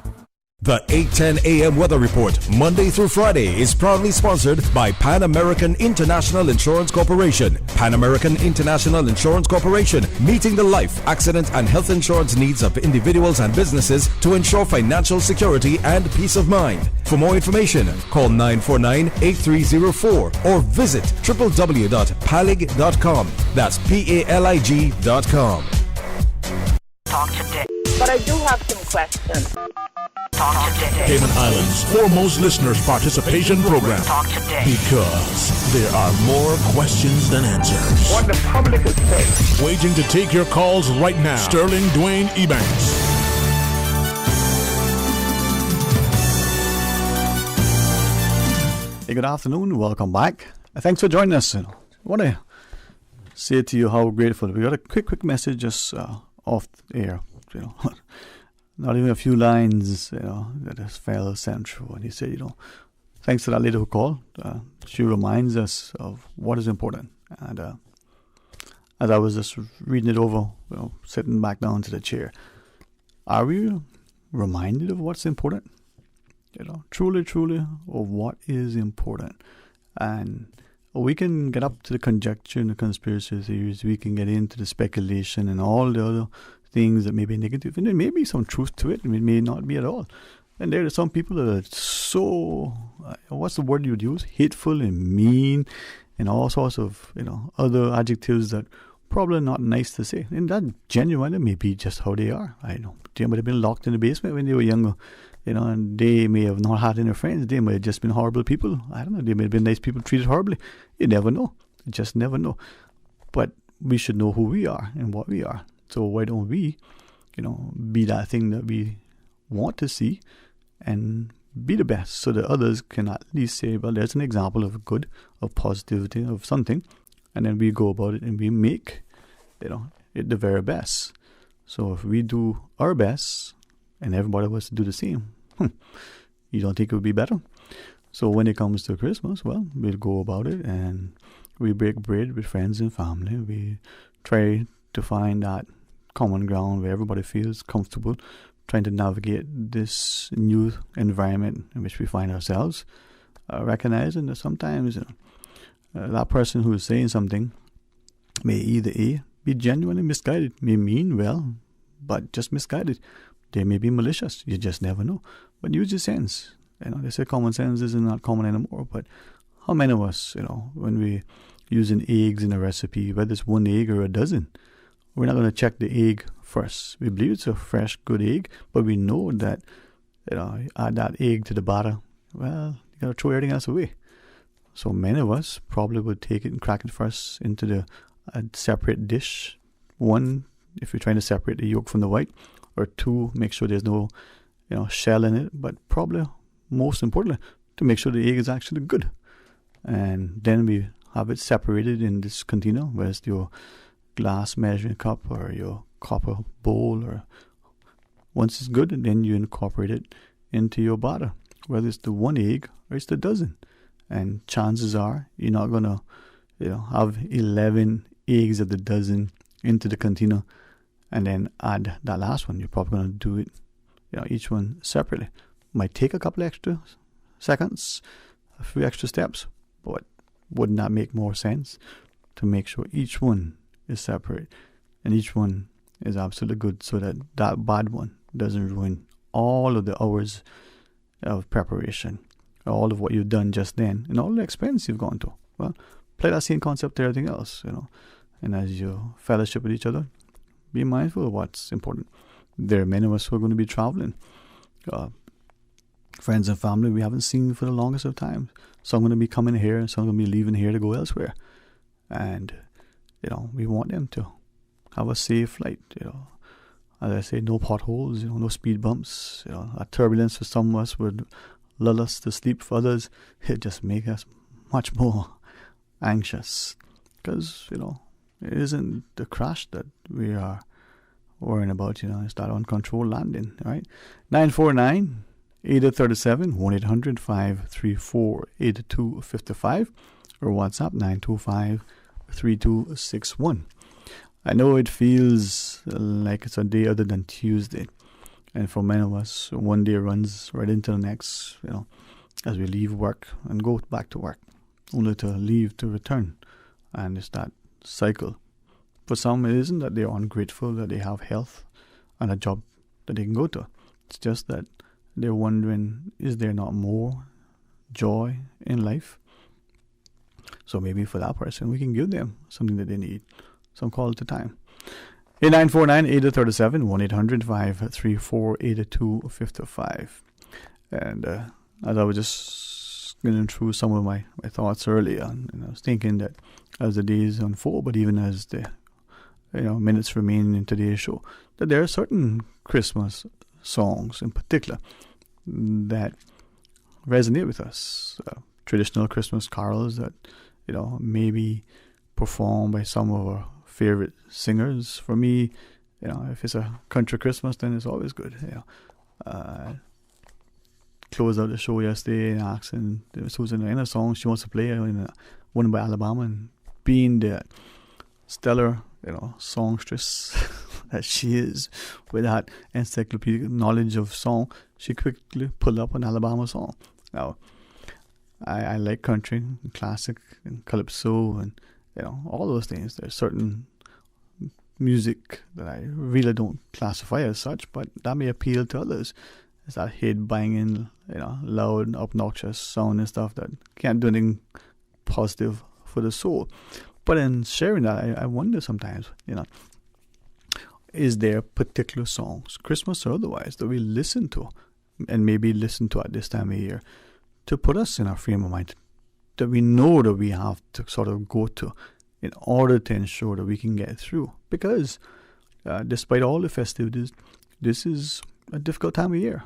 The 8:10 a.m. weather report, Monday through Friday, is proudly sponsored by Pan American International Insurance Corporation. Pan American International Insurance Corporation, meeting the life, accident, and health insurance needs of individuals and businesses to ensure financial security and peace of mind. For more information, call 949-8304 or visit www.palig.com. That's PALIG.com. Talk today. But I do have some questions. Talk today. Cayman Islands' foremost listeners participation program. Talk today. Because there are more questions than answers. What the public is saying. Waiting to take your calls right now. Sterling Dwayne Ebanks. Hey, good afternoon. Welcome back. Thanks for joining us. I want to say to you how grateful. We got a quick message just off air. Not even a few lines, that this fellow sent through. And he said, thanks to that lady who called. She reminds us of what is important. And as I was just reading it over, sitting back down to the chair, are we reminded of what's important? Truly of what is important. And we can get up to the conjecture and the conspiracy theories. We can get into the speculation and all the other things that may be negative, and there may be some truth to it, and it may not be at all. And there are some people that are so, what's the word you would use? Hateful and mean, and all sorts of, other adjectives that probably not nice to say. And that genuinely may be just how they are. I know. They might have been locked in the basement when they were younger, and they may have not had any friends. They might have just been horrible people. I don't know. They may have been nice people treated horribly. You never know. You just never know. But we should know who we are and what we are. So why don't we, be that thing that we want to see and be the best, so that others can at least say, well, there's an example of good, of positivity, of something. And then we go about it and we make, it the very best. So if we do our best and everybody was to do the same, you don't think it would be better? So when it comes to Christmas, well, we'll go about it and we break bread with friends and family. We try to find that common ground where everybody feels comfortable, trying to navigate this new environment in which we find ourselves, recognizing that sometimes that person who is saying something may either A, be genuinely misguided, may mean well, but just misguided. They may be malicious. You just never know. But use your sense. They say common sense is not common anymore. But how many of us, when we using eggs in a recipe, whether it's one egg or a dozen, we're not going to check the egg first. We believe it's a fresh, good egg, but we know that, add that egg to the batter, well, you got to throw everything else away. So many of us probably would take it and crack it first into a separate dish. One, if you're trying to separate the yolk from the white, or two, make sure there's no, shell in it. But probably most importantly, to make sure the egg is actually good. And then we have it separated in this container, whether it's your glass measuring cup or your copper bowl. Or once it's good, then you incorporate it into your batter, whether it's the one egg or it's the dozen. And chances are you're not going to, have 11 eggs of the dozen into the container and then add that last one. You're probably going to do it, each one separately. Might take a couple extra seconds, a few extra steps, but wouldn't that make more sense to make sure each one is separate and each one is absolutely good, so that that bad one doesn't ruin all of the hours of preparation, all of what you've done just then, and all the expense you've gone to. Well, play that same concept to everything else, And as you fellowship with each other, be mindful of what's important. There are many of us who are going to be traveling. Friends and family we haven't seen for the longest of times. Some are going to be coming here, and some are going to be leaving here to go elsewhere. And, we want them to have a safe flight, As I say, no potholes, no speed bumps. A turbulence for some of us would lull us to sleep. For others, it just makes us much more anxious, because it isn't the crash that we are worrying about. It's that uncontrolled landing. Right? 949-8037 1-800-534-8255 or WhatsApp 925-3261. I know it feels like it's a day other than Tuesday. And for many of us, one day runs right into the next, as we leave work and go back to work, only to leave to return. And it's that cycle. For some, it isn't that they're ungrateful that they have health and a job that they can go to. It's just that they're wondering, is there not more joy in life? So maybe for that person, we can give them something that they need, some quality time. 949-8037 1-800-534-8255. And as I was just going through some of my thoughts earlier, and I was thinking that as the days unfold, but even as the minutes remain in today's show, that there are certain Christmas songs in particular that resonate with us. Traditional Christmas carols that maybe performed by some of our favorite singers. For me, if it's a country Christmas, then it's always good. Closed out the show yesterday and asking Susan in a song she wants to play, one by Alabama, and being the stellar songstress that she is, with that encyclopedic knowledge of song, she quickly pulled up an Alabama song. Now, I like country and classic and calypso and all those things. There's certain music that I really don't classify as such, but that may appeal to others. It's that head banging, loud, obnoxious sound and stuff that can't do anything positive for the soul. But in sharing that, I wonder sometimes, is there particular songs, Christmas or otherwise, that we listen to, and maybe listen to at this time of year, to put us in our frame of mind, that we know that we have to sort of go to in order to ensure that we can get through. Because despite all the festivities, this is a difficult time of year.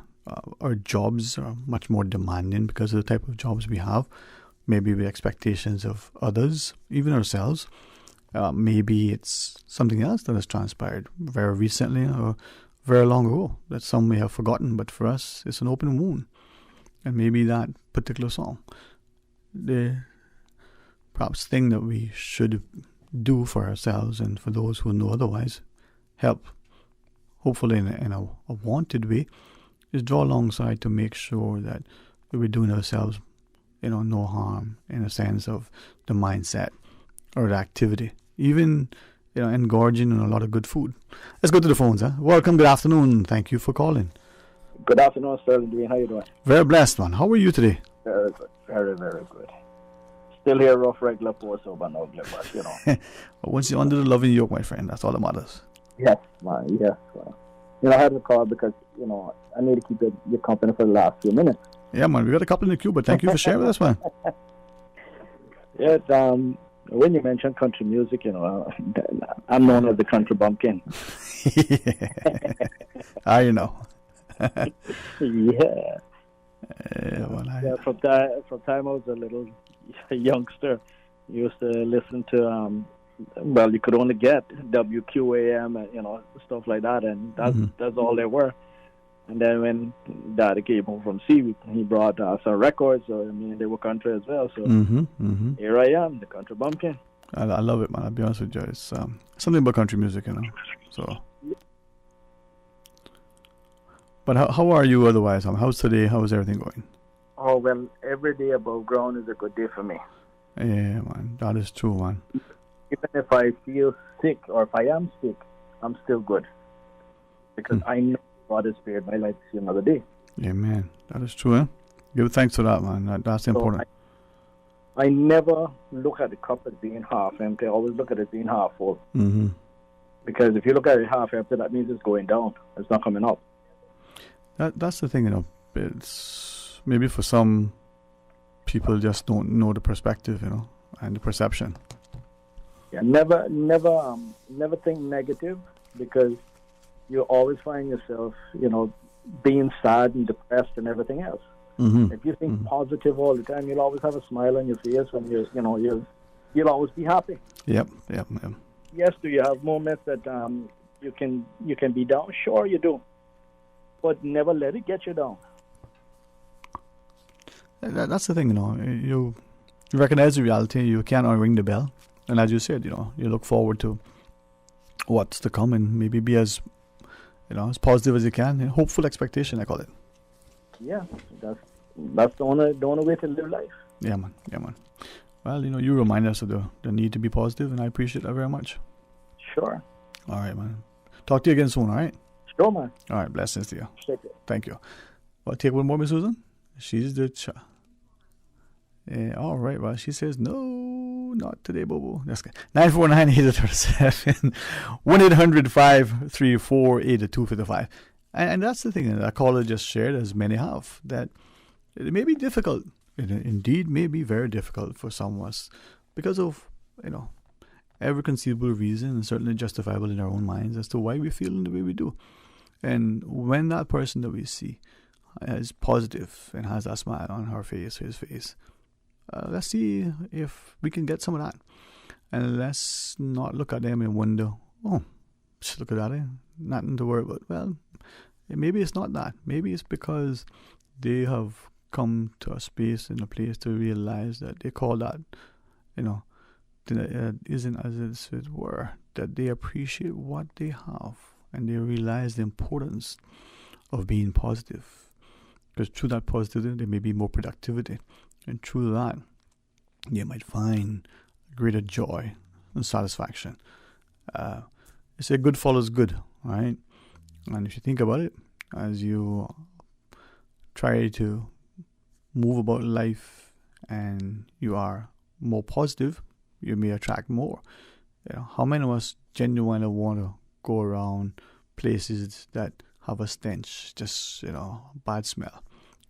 Our jobs are much more demanding because of the type of jobs we have. Maybe with expectations of others, even ourselves. Maybe it's something else that has transpired very recently or very long ago that some may have forgotten, but for us, it's an open wound. And maybe that particular song, the perhaps thing that we should do for ourselves and for those who know otherwise, help, hopefully in a wanted way, is draw alongside to make sure that we're doing ourselves, no harm in a sense of the mindset or the activity. Even, engorging on a lot of good food. Let's go to the phones, huh? Welcome, good afternoon. Thank you for calling. Good afternoon, Sterling. How you doing? Very blessed, man. How are you today? Very good. Very, very good. Still here, rough, regular, poor, sober, and ugly, but, But once you're under the loving yoke, my friend, that's all that matters. Yes, man, yes. I had to call because, I need to keep your company for the last few minutes. Yeah, man, we got a couple in the queue, but thank you for sharing with us, man. Yes, when you mention country music, I'm known as the country bumpkin. I know. Yeah. From time I was a little youngster, used to listen to, you could only get WQAM and, stuff like that, and that's all there were. And then when Daddy came home from sea, he brought some records. So, they were country as well. So here I am, the country bumpkin. I love it, man. I'll be honest with you. It's something about country music, So, but how are you otherwise? How's today? How's everything going? Oh, well, every day above ground is a good day for me. Yeah, man. That is true, man. Even if I feel sick or if I am sick, I'm still good. Because I know God has spared my life to see another day. Yeah, man. That is true, eh? Give thanks for that, man. That's important. I never look at the cup as being half empty. I always look at it as being half full. Mm-hmm. Because if you look at it half empty, that means it's going down. It's not coming up. That's the thing, It's maybe for some people just don't know the perspective, and the perception. Yeah, never think negative, because you always find yourself, being sad and depressed and everything else. Mm-hmm. If you think positive all the time, you'll always have a smile on your face, and you'll always be happy. Yep. Yes, do you have moments that you can be down? Sure, you do, but never let it get you down. That's the thing, you recognize the reality. You can't unring the bell, and as you said, you look forward to what's to come, and maybe be as as positive as you can. Hopeful expectation, I call it. Yeah, that's the only way to live life. Yeah, man. Well, you remind us of the need to be positive, and I appreciate that very much. Sure. All right, man. Talk to you again soon, all right? Sure, man. All right, blessings to you. Take it. Thank you. Well, take one more, Miss Susan. She's the all right, well, she says, no, not today, Bobo. That's good. 949-837, 1-800-534-8255. And that's the thing that caller just shared, as many have, that it may be difficult. It indeed may be very difficult for some of us because of, every conceivable reason, and certainly justifiable in our own minds as to why we feel in the way we do. And when that person that we see is positive and has that smile on her face, his face, let's see if we can get some of that. And let's not look at them and wonder, just look at that, nothing to worry about. Well, maybe it's not that. Maybe it's because they have come to a space and a place to realize that they call that, isn't as it were, that they appreciate what they have and they realize the importance of being positive. Because through that positivity, there may be more productivity. And through that, you might find greater joy and satisfaction. They say good follows good, right? And if you think about it, as you try to move about life and you are more positive, you may attract more. How many of us genuinely want to go around places that have a stench, just, bad smell?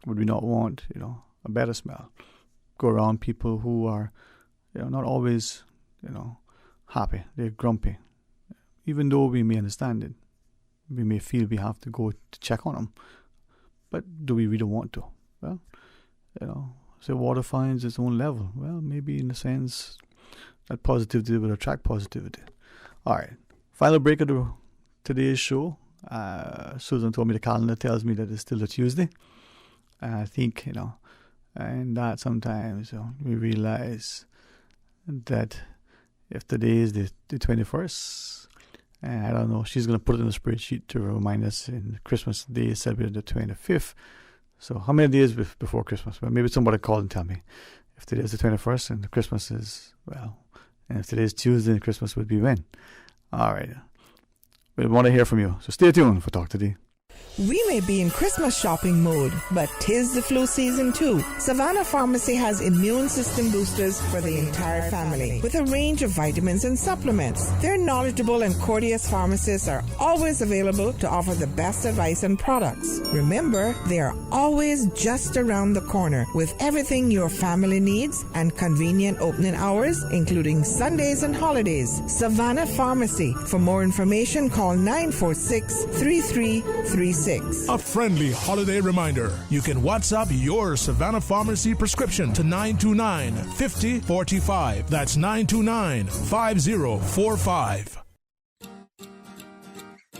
Would we not want, a better smell? Go around people who are, not always, happy. They're grumpy. Even though we may understand it, we may feel we have to go to check on them. But do we really want to? Well, say water finds its own level. Well, maybe in a sense that positivity will attract positivity. All right. Final break of today's show. Susan told me the calendar tells me that it's still a Tuesday. I think, and that sometimes we realize that if today is the 21st, I don't know, she's going to put it in a spreadsheet to remind us in Christmas Day is celebrated the 25th. So how many days before Christmas? Well, maybe somebody call and tell me. If today is the 21st and Christmas is, and if today is Tuesday, Christmas would be when? All right. We want to hear from you. So stay tuned for Talk Today. We may be in Christmas shopping mode, but 'tis the flu season too. Savannah Pharmacy has immune system boosters for the entire family with a range of vitamins and supplements. Their knowledgeable and courteous pharmacists are always available to offer the best advice and products. Remember, they are always just around the corner with everything your family needs and convenient opening hours, including Sundays and holidays. Savannah Pharmacy. For more information, call 946-3336. A friendly holiday reminder. You can WhatsApp your Savannah Pharmacy prescription to 929-5045. That's 929-5045.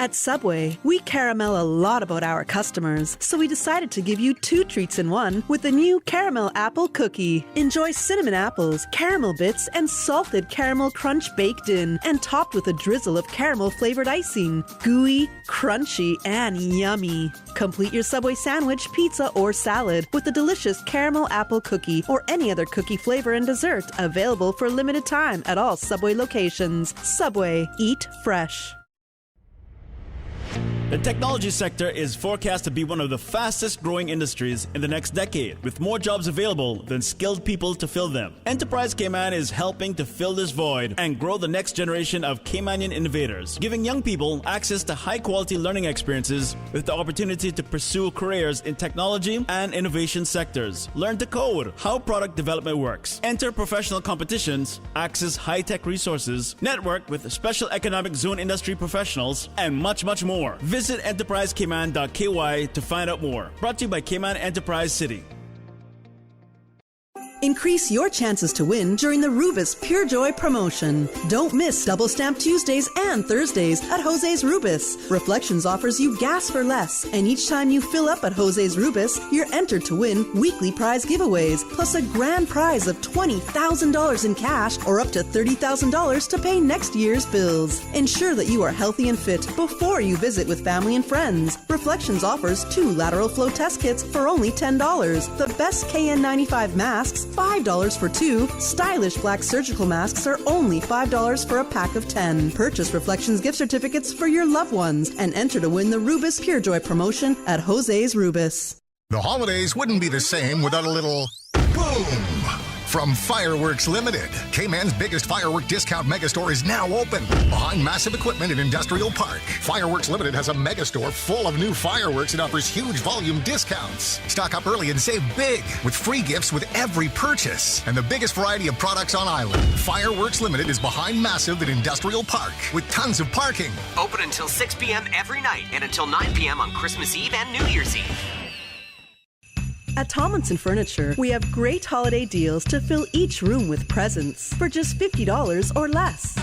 At Subway, we caramel a lot about our customers, so we decided to give you 2 treats in one with the new Caramel Apple Cookie. Enjoy cinnamon apples, caramel bits, and salted caramel crunch baked in, and topped with a drizzle of caramel-flavored icing. Gooey, crunchy, and yummy. Complete your Subway sandwich, pizza, or salad with the delicious Caramel Apple Cookie or any other cookie flavor and dessert, available for a limited time at all Subway locations. Subway, eat fresh. The technology sector is forecast to be one of the fastest growing industries in the next decade, with more jobs available than skilled people to fill them. Enterprise Cayman is helping to fill this void and grow the next generation of Caymanian innovators, giving young people access to high-quality learning experiences with the opportunity to pursue careers in technology and innovation sectors. Learn to code, how product development works, enter professional competitions, access high-tech resources, network with special economic zone industry professionals, and much, much more. Visit enterprisecayman.ky to find out more. Brought to you by Cayman Enterprise City. Increase your chances to win during the Rubis Pure Joy promotion. Don't miss Double Stamp Tuesdays and Thursdays at Jose's Rubis. Reflections offers you gas for less, and each time you fill up at Jose's Rubis, you're entered to win weekly prize giveaways, plus a grand prize of $20,000 in cash or up to $30,000 to pay next year's bills. Ensure that you are healthy and fit before you visit with family and friends. Reflections offers 2 lateral flow test kits for only $10. The best KN95 masks, $5 for 2. Stylish black surgical masks are only $5 for a pack of 10. Purchase Reflections gift certificates for your loved ones and enter to win the Rubis Pure Joy promotion at Jose's Rubis. The holidays wouldn't be the same without a little boom from Fireworks Limited. Cayman's biggest firework discount megastore is now open behind Massive Equipment in Industrial Park. Fireworks Limited has a megastore full of new fireworks and offers huge volume discounts. Stock up early and save big with free gifts with every purchase and the biggest variety of products on island. Fireworks Limited is behind Massive in Industrial Park with tons of parking. Open until 6 p.m. every night and until 9 p.m. on Christmas Eve and New Year's Eve. At Tomlinson Furniture, we have great holiday deals to fill each room with presents for just $50 or less.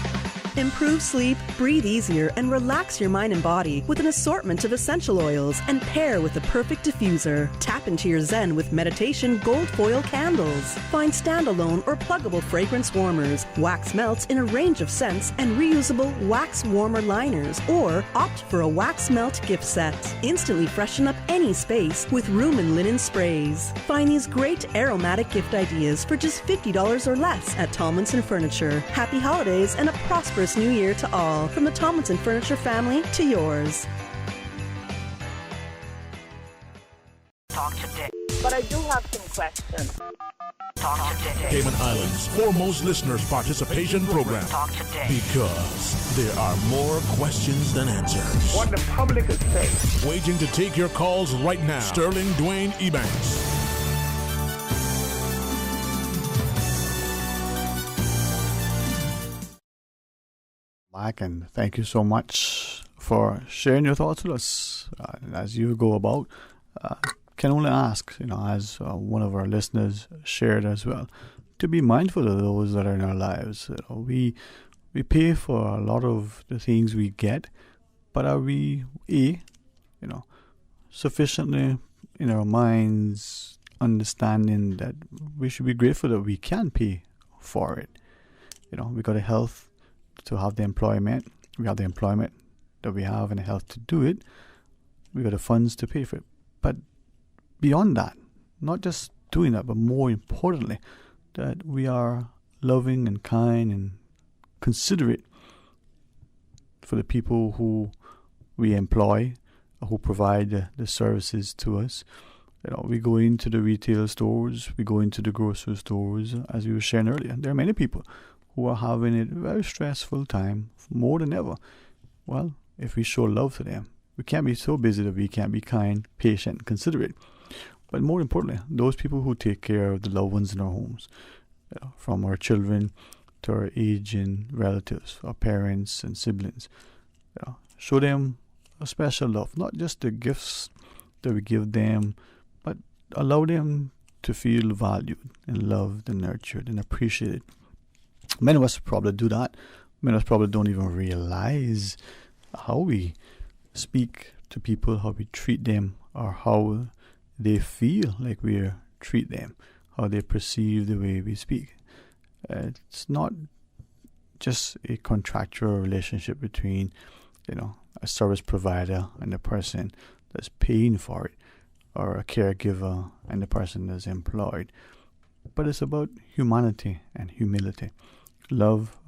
Improve sleep, breathe easier, and relax your mind and body with an assortment of essential oils and pair with the perfect diffuser. Tap into your zen with meditation gold foil candles. Find standalone or pluggable fragrance warmers, wax melts in a range of scents, and reusable wax warmer liners, or opt for a wax melt gift set. Instantly freshen up any space with room and linen sprays. Find these great aromatic gift ideas for just $50 or less at Tomlinson Furniture. Happy holidays and a prosperous New Year to all, from the Tomlinson Furniture family to yours. Talk today. But I do have some questions. Talk today. Cayman Islands' foremost listeners participation program. Talk today. Because there are more questions than answers. What the public is saying. Waiting to take your calls right now. Sterling Dwayne Ebanks. Back, and thank you so much for sharing your thoughts with us as you go about. Can only ask, as one of our listeners shared as well, to be mindful of those that are in our lives. We pay for a lot of the things we get, but are we sufficiently in our minds understanding that we should be grateful that we can pay for it? We got the health to have the employment. We have the employment that we have and the health to do it. We got the funds to pay for it. But beyond that, not just doing that, but more importantly, that we are loving and kind and considerate for the people who we employ, who provide the services to us. We go into the retail stores, we go into the grocery stores, as we were sharing earlier. There are many people who are having a very stressful time more than ever. Well, if we show love to them, we can't be so busy that we can't be kind, patient, considerate. But more importantly, those people who take care of the loved ones in our homes, from our children to our aging relatives, our parents and siblings, show them a special love, not just the gifts that we give them, but allow them to feel valued and loved and nurtured and appreciated. Many of us probably do that. Many of us probably don't even realize how we speak to people, how we treat them, or how they feel like we treat them, how they perceive the way we speak. It's not just a contractual relationship between, a service provider and the person that's paying for it, or a caregiver and the person that's employed. But it's about humanity and humility, love,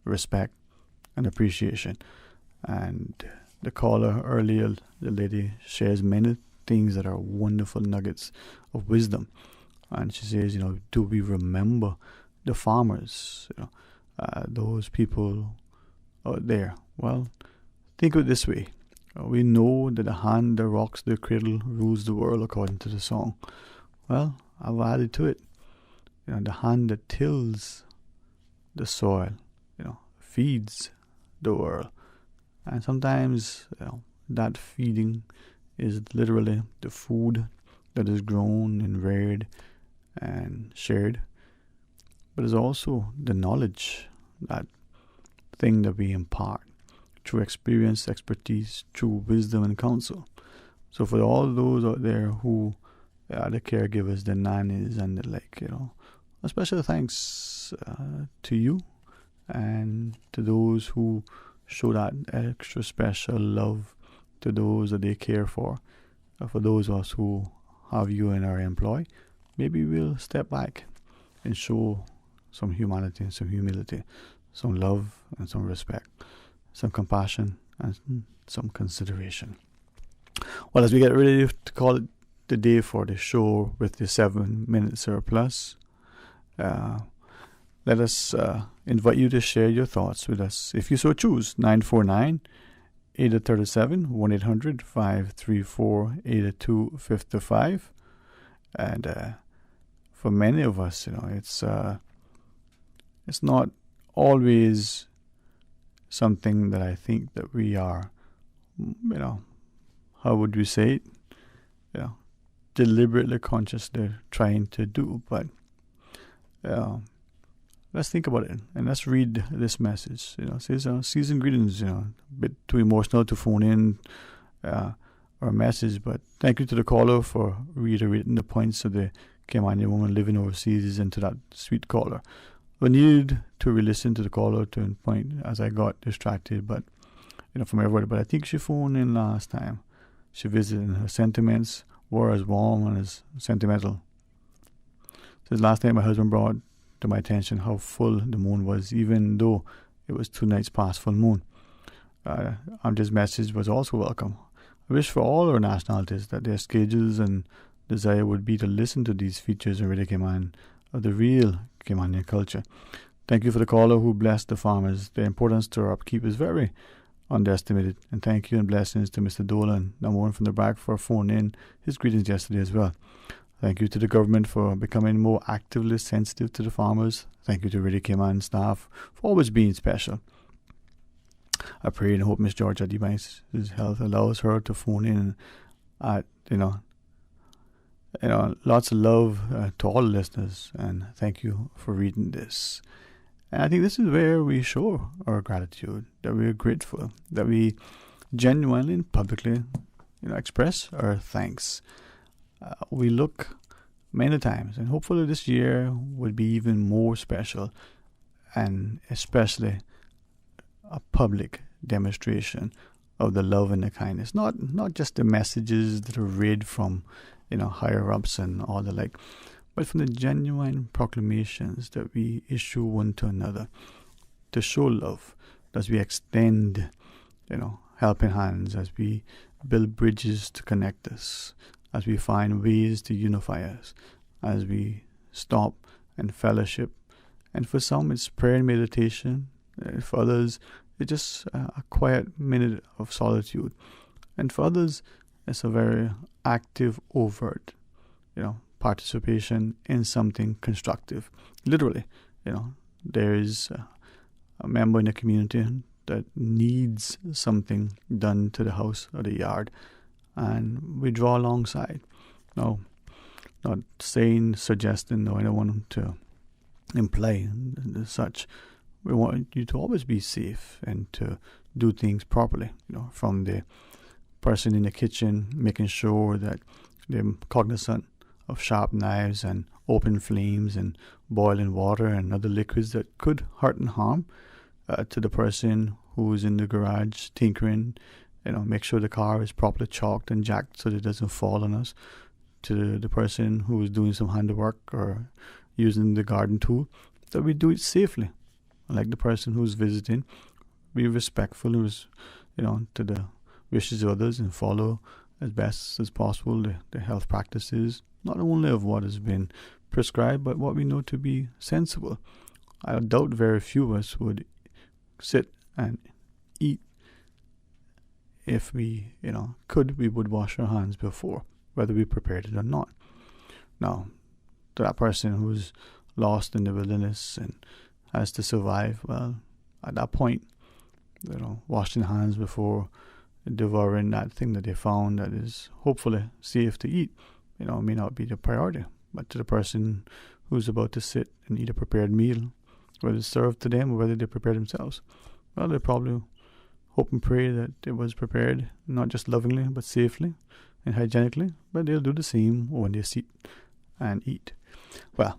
respect, and appreciation. And the caller earlier, the lady, shares many things that are wonderful nuggets of wisdom. And she says, do we remember the farmers, those people out there? Well, think of it this way. We know that the hand that rocks the cradle rules the world, according to the song. Well, I've added to it. The hand that tills the soil, feeds the world. And sometimes, that feeding is literally the food that is grown and reared and shared. But it's also the knowledge, that thing that we impart through experience, expertise, through wisdom and counsel. So for all those out there who are the caregivers, the nannies and the like, a special thanks to you and to those who show that extra special love to those that they care for. For those of us who have you in our employ, maybe we'll step back and show some humanity and some humility, some love and some respect, some compassion and some consideration. Well, as we get ready to call it the day for the show with the 7-minute surplus, let us invite you to share your thoughts with us. If you so choose, 949-837, 1-800-534-8255. And for many of us, it's not always something that I think that we are, how would we say it? Deliberately, consciously trying to do. But let's think about it and let's read this message. It says, season greetings, a bit too emotional to phone in our message, but thank you to the caller for reiterating the points of the Caymanian woman living overseas and to that sweet caller. I needed to re-listen to the caller to a point as I got distracted, but from everybody. But I think she phoned in last time. She visited and her sentiments were as warm and as sentimental. Since last night my husband brought to my attention how full the moon was, even though it was 2 nights past full moon. Amjad's message was also welcome. I wish for all our nationalities that their schedules and desire would be to listen to these features in Radio Cayman of the real Caymanian culture. Thank you for the caller who blessed the farmers. Their importance to our upkeep is very underestimated. And thank you and blessings to Mr. Dolan, number one from the back, for phoning in his greetings yesterday as well. Thank you to the government for becoming more actively sensitive to the farmers. Thank you to Radio Cayman staff for always being special. I pray and hope Miss Georgia Device's health allows her to phone in at, lots of love to all listeners, and thank you for reading this. And I think this is where we show our gratitude, that we are grateful, that we genuinely and publicly, express our thanks. We look many times, and hopefully this year would be even more special, and especially a public demonstration of the love and the kindness. Not just the messages that are read from, higher ups and all the like, but from the genuine proclamations that we issue one to another to show love, as we extend, helping hands, as we build bridges to connect us, as we find ways to unify us, as we stop and fellowship. And for some, it's prayer and meditation. For others, it's just a quiet minute of solitude. And for others, it's a very active, overt, participation in something constructive. Literally, there is a member in the community that needs something done to the house or the yard, and we draw alongside. No, not saying, suggesting, no, I don't want to imply such. We want you to always be safe and to do things properly, from the person in the kitchen, making sure that they're cognizant of sharp knives and open flames and boiling water and other liquids that could hurt and harm, to the person who's in the garage tinkering, make sure the car is properly chalked and jacked so that it doesn't fall on us, to the person who is doing some handwork or using the garden tool, that we do it safely. Like the person who's visiting, be respectful, to the wishes of others, and follow as best as possible the health practices, not only of what has been prescribed, but what we know to be sensible. I doubt very few of us would sit and eat. If we, we would wash our hands before, whether we prepared it or not. Now, to that person who's lost in the wilderness and has to survive, well, at that point, washing hands before devouring that thing that they found that is hopefully safe to eat, may not be the priority. But to the person who's about to sit and eat a prepared meal, whether it's served to them or whether they prepare themselves, well, they probably hope and pray that it was prepared not just lovingly but safely and hygienically, but they'll do the same when they sit and eat. Well,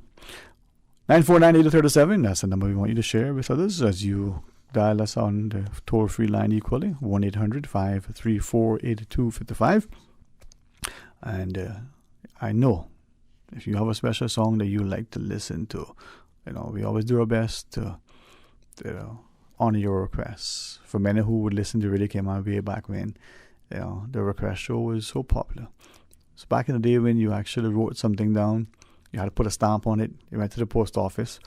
949-8037, that's the number we want you to share with others as you dial us on the toll-free line equally, 1-800-534-8255. And I know if you have a special song that you like to listen to, we always do our best to honor your requests. For many who would listen to Radio Cayman way back when, the request show was so popular. So back in the day when you actually wrote something down, you had to put a stamp on it, you went to the post office,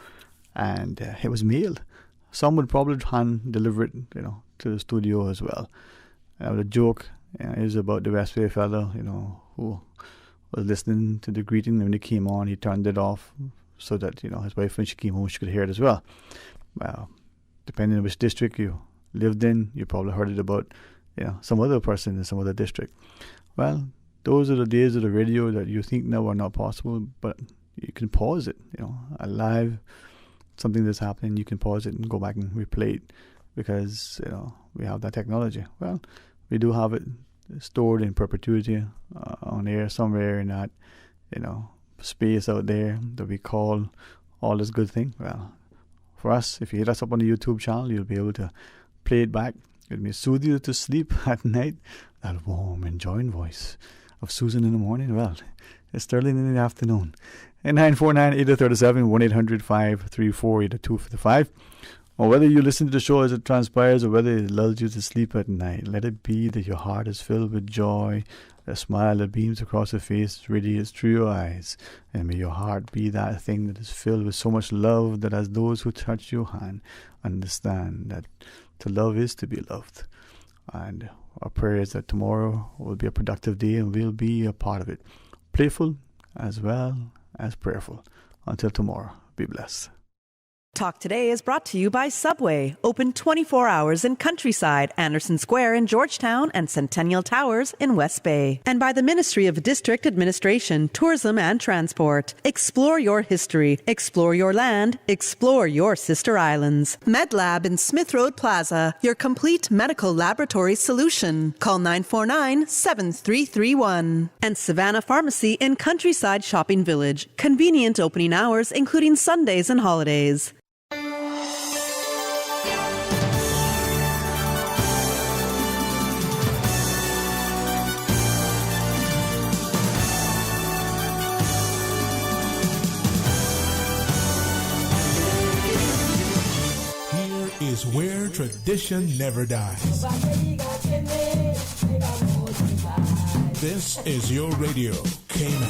and it was mailed. Some would probably hand deliver it, to the studio as well. The joke is about the West Bay fellow, who was listening to the greeting, and when he came on, he turned it off so that, his wife, when she came home, she could hear it as well. Well, depending on which district you lived in, you probably heard it about, some other person in some other district. Well, those are the days of the radio that you think now are not possible, but you can pause it, a live, something that's happening, you can pause it and go back and replay it because, we have that technology. Well, we do have it stored in perpetuity on air somewhere in that, space out there that we call all this good thing. Well, for us, if you hit us up on the YouTube channel, you'll be able to play it back. It may soothe you to sleep at night. That warm, enjoying voice of Susan in the morning. Well, it's Sterling in the afternoon. And 949-8037, 1-800-534-8255. Or whether you listen to the show as it transpires or whether it lulls you to sleep at night, let it be that your heart is filled with joy, a smile that beams across your face radiates through your eyes, and may your heart be that thing that is filled with so much love that as those who touch your hand understand that to love is to be loved. And our prayer is that tomorrow will be a productive day and we'll be a part of it, playful as well as prayerful. Until tomorrow, be blessed. Talk Today is brought to you by Subway, open 24 hours in Countryside, Anderson Square in Georgetown, and Centennial Towers in West Bay. And by the Ministry of District Administration, Tourism and Transport. Explore your history, explore your land, explore your sister islands. MedLab in Smith Road Plaza, your complete medical laboratory solution. Call 949-7331. And Savannah Pharmacy in Countryside Shopping Village, convenient opening hours including Sundays and holidays. Is where tradition never dies. This is your radio, Cayman.